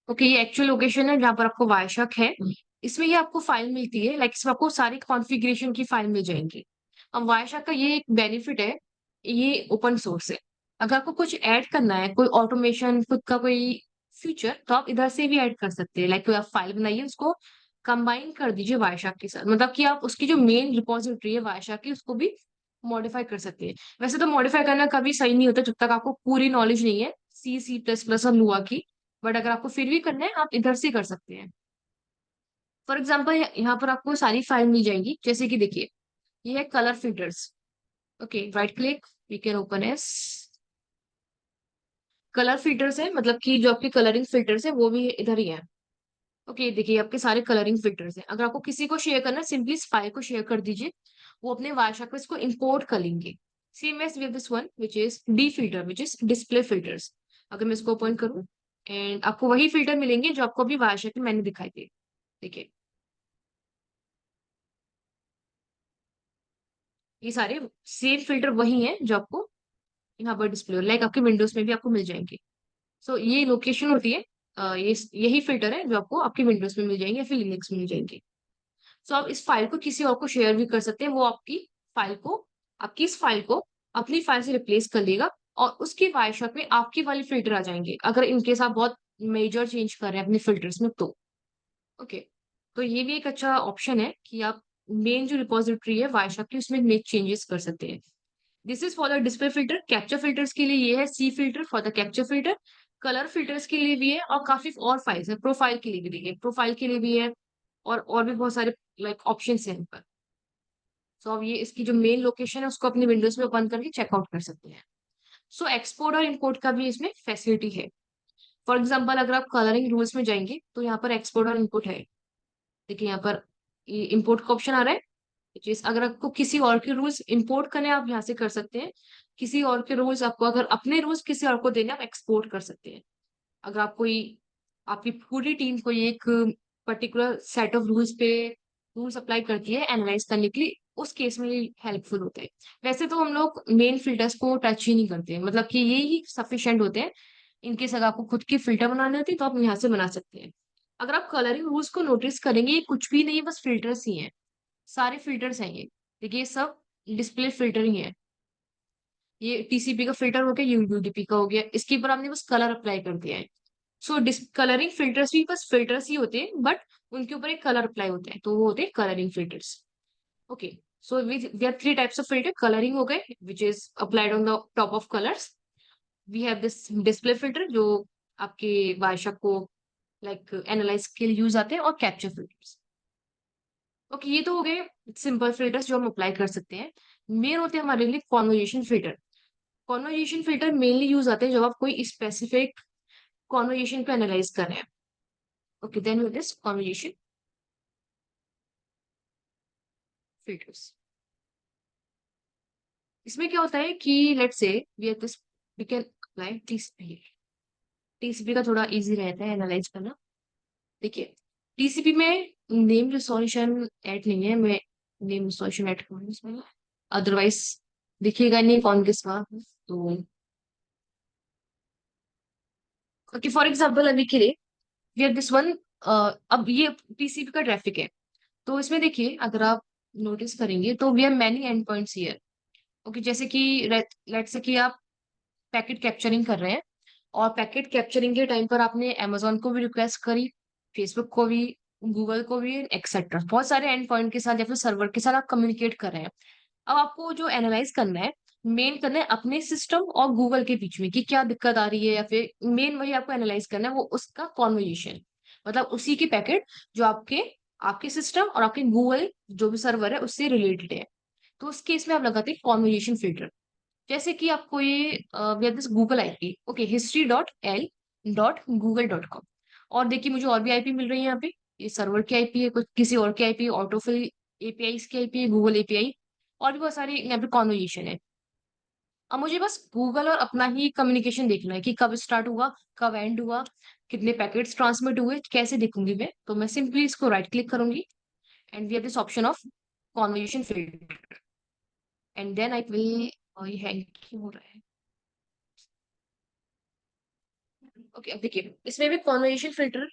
ओके, ये एक्चुअल लोकेशन है जहाँ पर आपको वायरशार्क है। इसमें ये आपको फाइल मिलती है, लाइक इसमें आपको सारी कॉन्फ़िगरेशन की फाइल मिल जाएंगी। अब वायरशार्क का ये एक बेनिफिट है, ये ओपन सोर्स है। अगर आपको कुछ ऐड करना है, कोई ऑटोमेशन, खुद का कोई फीचर, तो आप इधर से भी ऐड कर सकते हैं। लाइक कोई आप फाइल बनाइए, उसको कंबाइन कर दीजिए वायरशार्क के साथ, मतलब कि आप उसकी जो मेन रिपोजिटरी है वायरशार्क की, उसको भी मॉडिफाई कर सकते हैं। वैसे तो मॉडिफाई करना कभी सही नहीं होता जब तक आपको पूरी नॉलेज नहीं है C++ और लुआ की। बट अगर आपको फिर भी करना है, आप इधर से कर सकते हैं। फॉर एग्जाम्पल यहाँ पर आपको सारी फाइल मिल जाएंगी, जैसे कि देखिए, ये है colour filters. Okay, right click, we can open as. Colour filters है, मतलब कि जो आपके कलरिंग फिल्टर्स है वो भी इधर ही है। ओके, देखिए आपके सारे कलरिंग फिल्टर्स हैं। अगर आपको किसी को शेयर करना है, सिंपली इस फाइल को शेयर कर दीजिए, वो अपने वायरशार्क पे इसको इंपोर्ट कर लेंगे। Same as with this one which is D filter, which is display filters. अगर मैं इसको ओपन करूँ, एंड आपको वही फिल्टर मिलेंगे जो आपको अभी वायरशार्क में मैंने दिखाई थे। देखिए, ये सारे सेम फिल्टर वही हैं जो आपको यहाँ पर डिस्प्ले, लाइक आपके विंडोज में भी आपको मिल जाएंगे। सो ये लोकेशन होती है, ये यही फिल्टर है जो आपको आपके विंडोज में मिल जाएंगे या फिर लिनक्स में मिल जाएंगे। सो आप इस फाइल को किसी और को शेयर भी कर सकते हैं, वो फाइल को आपकी इस फाइल को अपनी फाइल से रिप्लेस कर देगा, और उसकी वायरशार्क में आपकी वाली फिल्टर आ जाएंगे, अगर इनकेस आप बहुत मेजर चेंज कर रहे हैं अपने फिल्टर्स में तो। ओके, तो ये भी एक अच्छा ऑप्शन है कि आप मेन जो रिपोजिटरी है वायरशार्क की, उसमें मेक चेंजेस कर सकते हैं। This is for the display filter. Capture filters के लिए ये है see filter for the capture filter. Colour filters के लिए भी है, और काफी और फाइल्स है। प्रोफाइल के लिए भी, देखिए प्रोफाइल के लिए भी है, और भी बहुत सारे लाइक ऑप्शन है इन पर। सो अब ये इसकी जो मेन लोकेशन है उसको अपनी विंडोज में ओपन करके चेकआउट कर सकते हैं। सो एक्सपोर्ट और इम्पोर्ट का भी इसमें फैसिलिटी है। फॉर एग्जाम्पल अगर आप कलरिंग रूल्स में जाएंगे, तो यहाँ पर एक्सपोर्ट और इम्पोर्ट है। देखिए यहाँ पर इम्पोर्ट का ऑप्शन आ रहा है। चीज अगर आपको किसी और के रूल्स इंपोर्ट करने हैं, आप यहाँ से कर सकते हैं। किसी और के रूल्स आपको, अगर अपने रूल्स किसी और को देने, आप एक्सपोर्ट कर सकते हैं। अगर आप कोई, आपकी पूरी टीम कोई एक पर्टिकुलर सेट ऑफ रूल्स पे रूल्स अप्लाई करती है एनालाइज करने के लिए, उस केस में हेल्पफुल होते हैं। वैसे तो हम लोग मेन फिल्टर्स को टच ही नहीं करते, मतलब कि ये ही सफिशिएंट होते हैं। इनकेस अगर आपको खुद की फिल्टर बनानी होती है, तो आप यहाँ से बना सकते हैं। अगर आप कलरिंग रूल्स को नोटिस करेंगे, ये कुछ भी नहीं है, बस फिल्टर्स ही हैं। सारे फिल्टर्स हैं ये। देखिए ये सब डिस्प्ले फिल्टर ही है। ये टीसीपी का फिल्टर हो गया, यूडीपी का हो गया, इसके ऊपर आपने बस कलर अप्लाई कर दिया है। सो कलरिंग फिल्टर्स भी बस फिल्टर्स ही होते हैं, बट उनके ऊपर एक कलर अप्लाई होता है, तो वो होते हैं colouring filters. Okay, so we are three types of filter. Colouring हो गए, which is applied on the top of colours. We have this display filter, जो आपके वायरशार्क को लाइक एनालाइज के लिए यूज आते हैं, और कैप्चर फिल्टर्स। ओके, ये तो हो गए सिंपल फिल्टर्स जो हम अप्लाई कर सकते हैं। मेन होते हैं हमारे लिए conversation filter. Conversation filter mainly use आते हैं जब आप कोई स्पेसिफिक कॉन्वर्जेशन को एनालाइज कर रहे हैं। Okay, then with this conversation filters, इसमें क्या होता है कि let's say we have this, we can apply TCP. TCP का थोड़ा इजी रहता है एनालाइज करना। देखिए, टीसीपी में नेम रिजोल्यूशन ऐड नहीं है, मैं नेम रिजोल्यूशन ऐड करूंगी इसमें, अदरवाइज दिखेगा नहीं कौन किसका। तो ओके, फॉर एग्जाम्पल अभी के लिए वी आर दिस वन। अब ये टीसीपी का ट्रैफिक है, तो इसमें देखिए अगर आप नोटिस करेंगे, तो we are many end points here. Okay, जैसे कि लेट्स से कि आप पैकेट कैप्चरिंग कर रहे हैं, और पैकेट कैप्चरिंग के टाइम पर आपने अमेजोन को भी रिक्वेस्ट करी, फेसबुक को भी, गूगल को भी, एक्सेट्रा बहुत सारे एंड पॉइंट के साथ या फिर सर्वर के साथ आप कम्युनिकेट कर रहे हैं। अब आपको जो एनालाइज करना है, मेन करना है अपने सिस्टम और गूगल के बीच में कि क्या दिक्कत आ रही है, या फिर मेन वही आपको एनालाइज करना है, वो उसका कॉन्वर्जेशन, मतलब उसी की पैकेट जो आपके आपके सिस्टम और आपके गूगल जो भी सर्वर है उससे रिलेटेड है। तो उस केस में आप लगाते हैं कॉन्वर्जेशन फिल्टर। जैसे कि आपको ये we have this Google IP, okay, history.l.google.com। और देखिए मुझे और भी आईपी मिल रही है यहाँ पे। ये सर्वर की आईपी है, कुछ किसी और की आईपी, ऑटोफिल एपीआई की आईपी है, गूगल एपीआई, और भी बहुत सारी यहाँ पे कॉन्वर्जेशन है। अब मुझे बस गूगल और अपना ही कम्युनिकेशन देखना है कि कब स्टार्ट हुआ, कब एंड हुआ, कितने पैकेट्स ट्रांसमिट हुए, कैसे देखूंगी मैं? तो मैं सिंपली इसको राइट क्लिक करूंगी and we have this option of conversation filter, and then I will, ये हैंग क्यों हो रहा है? ओके, अब देखिए इसमें भी कॉन्वर्जेशन फिल्टर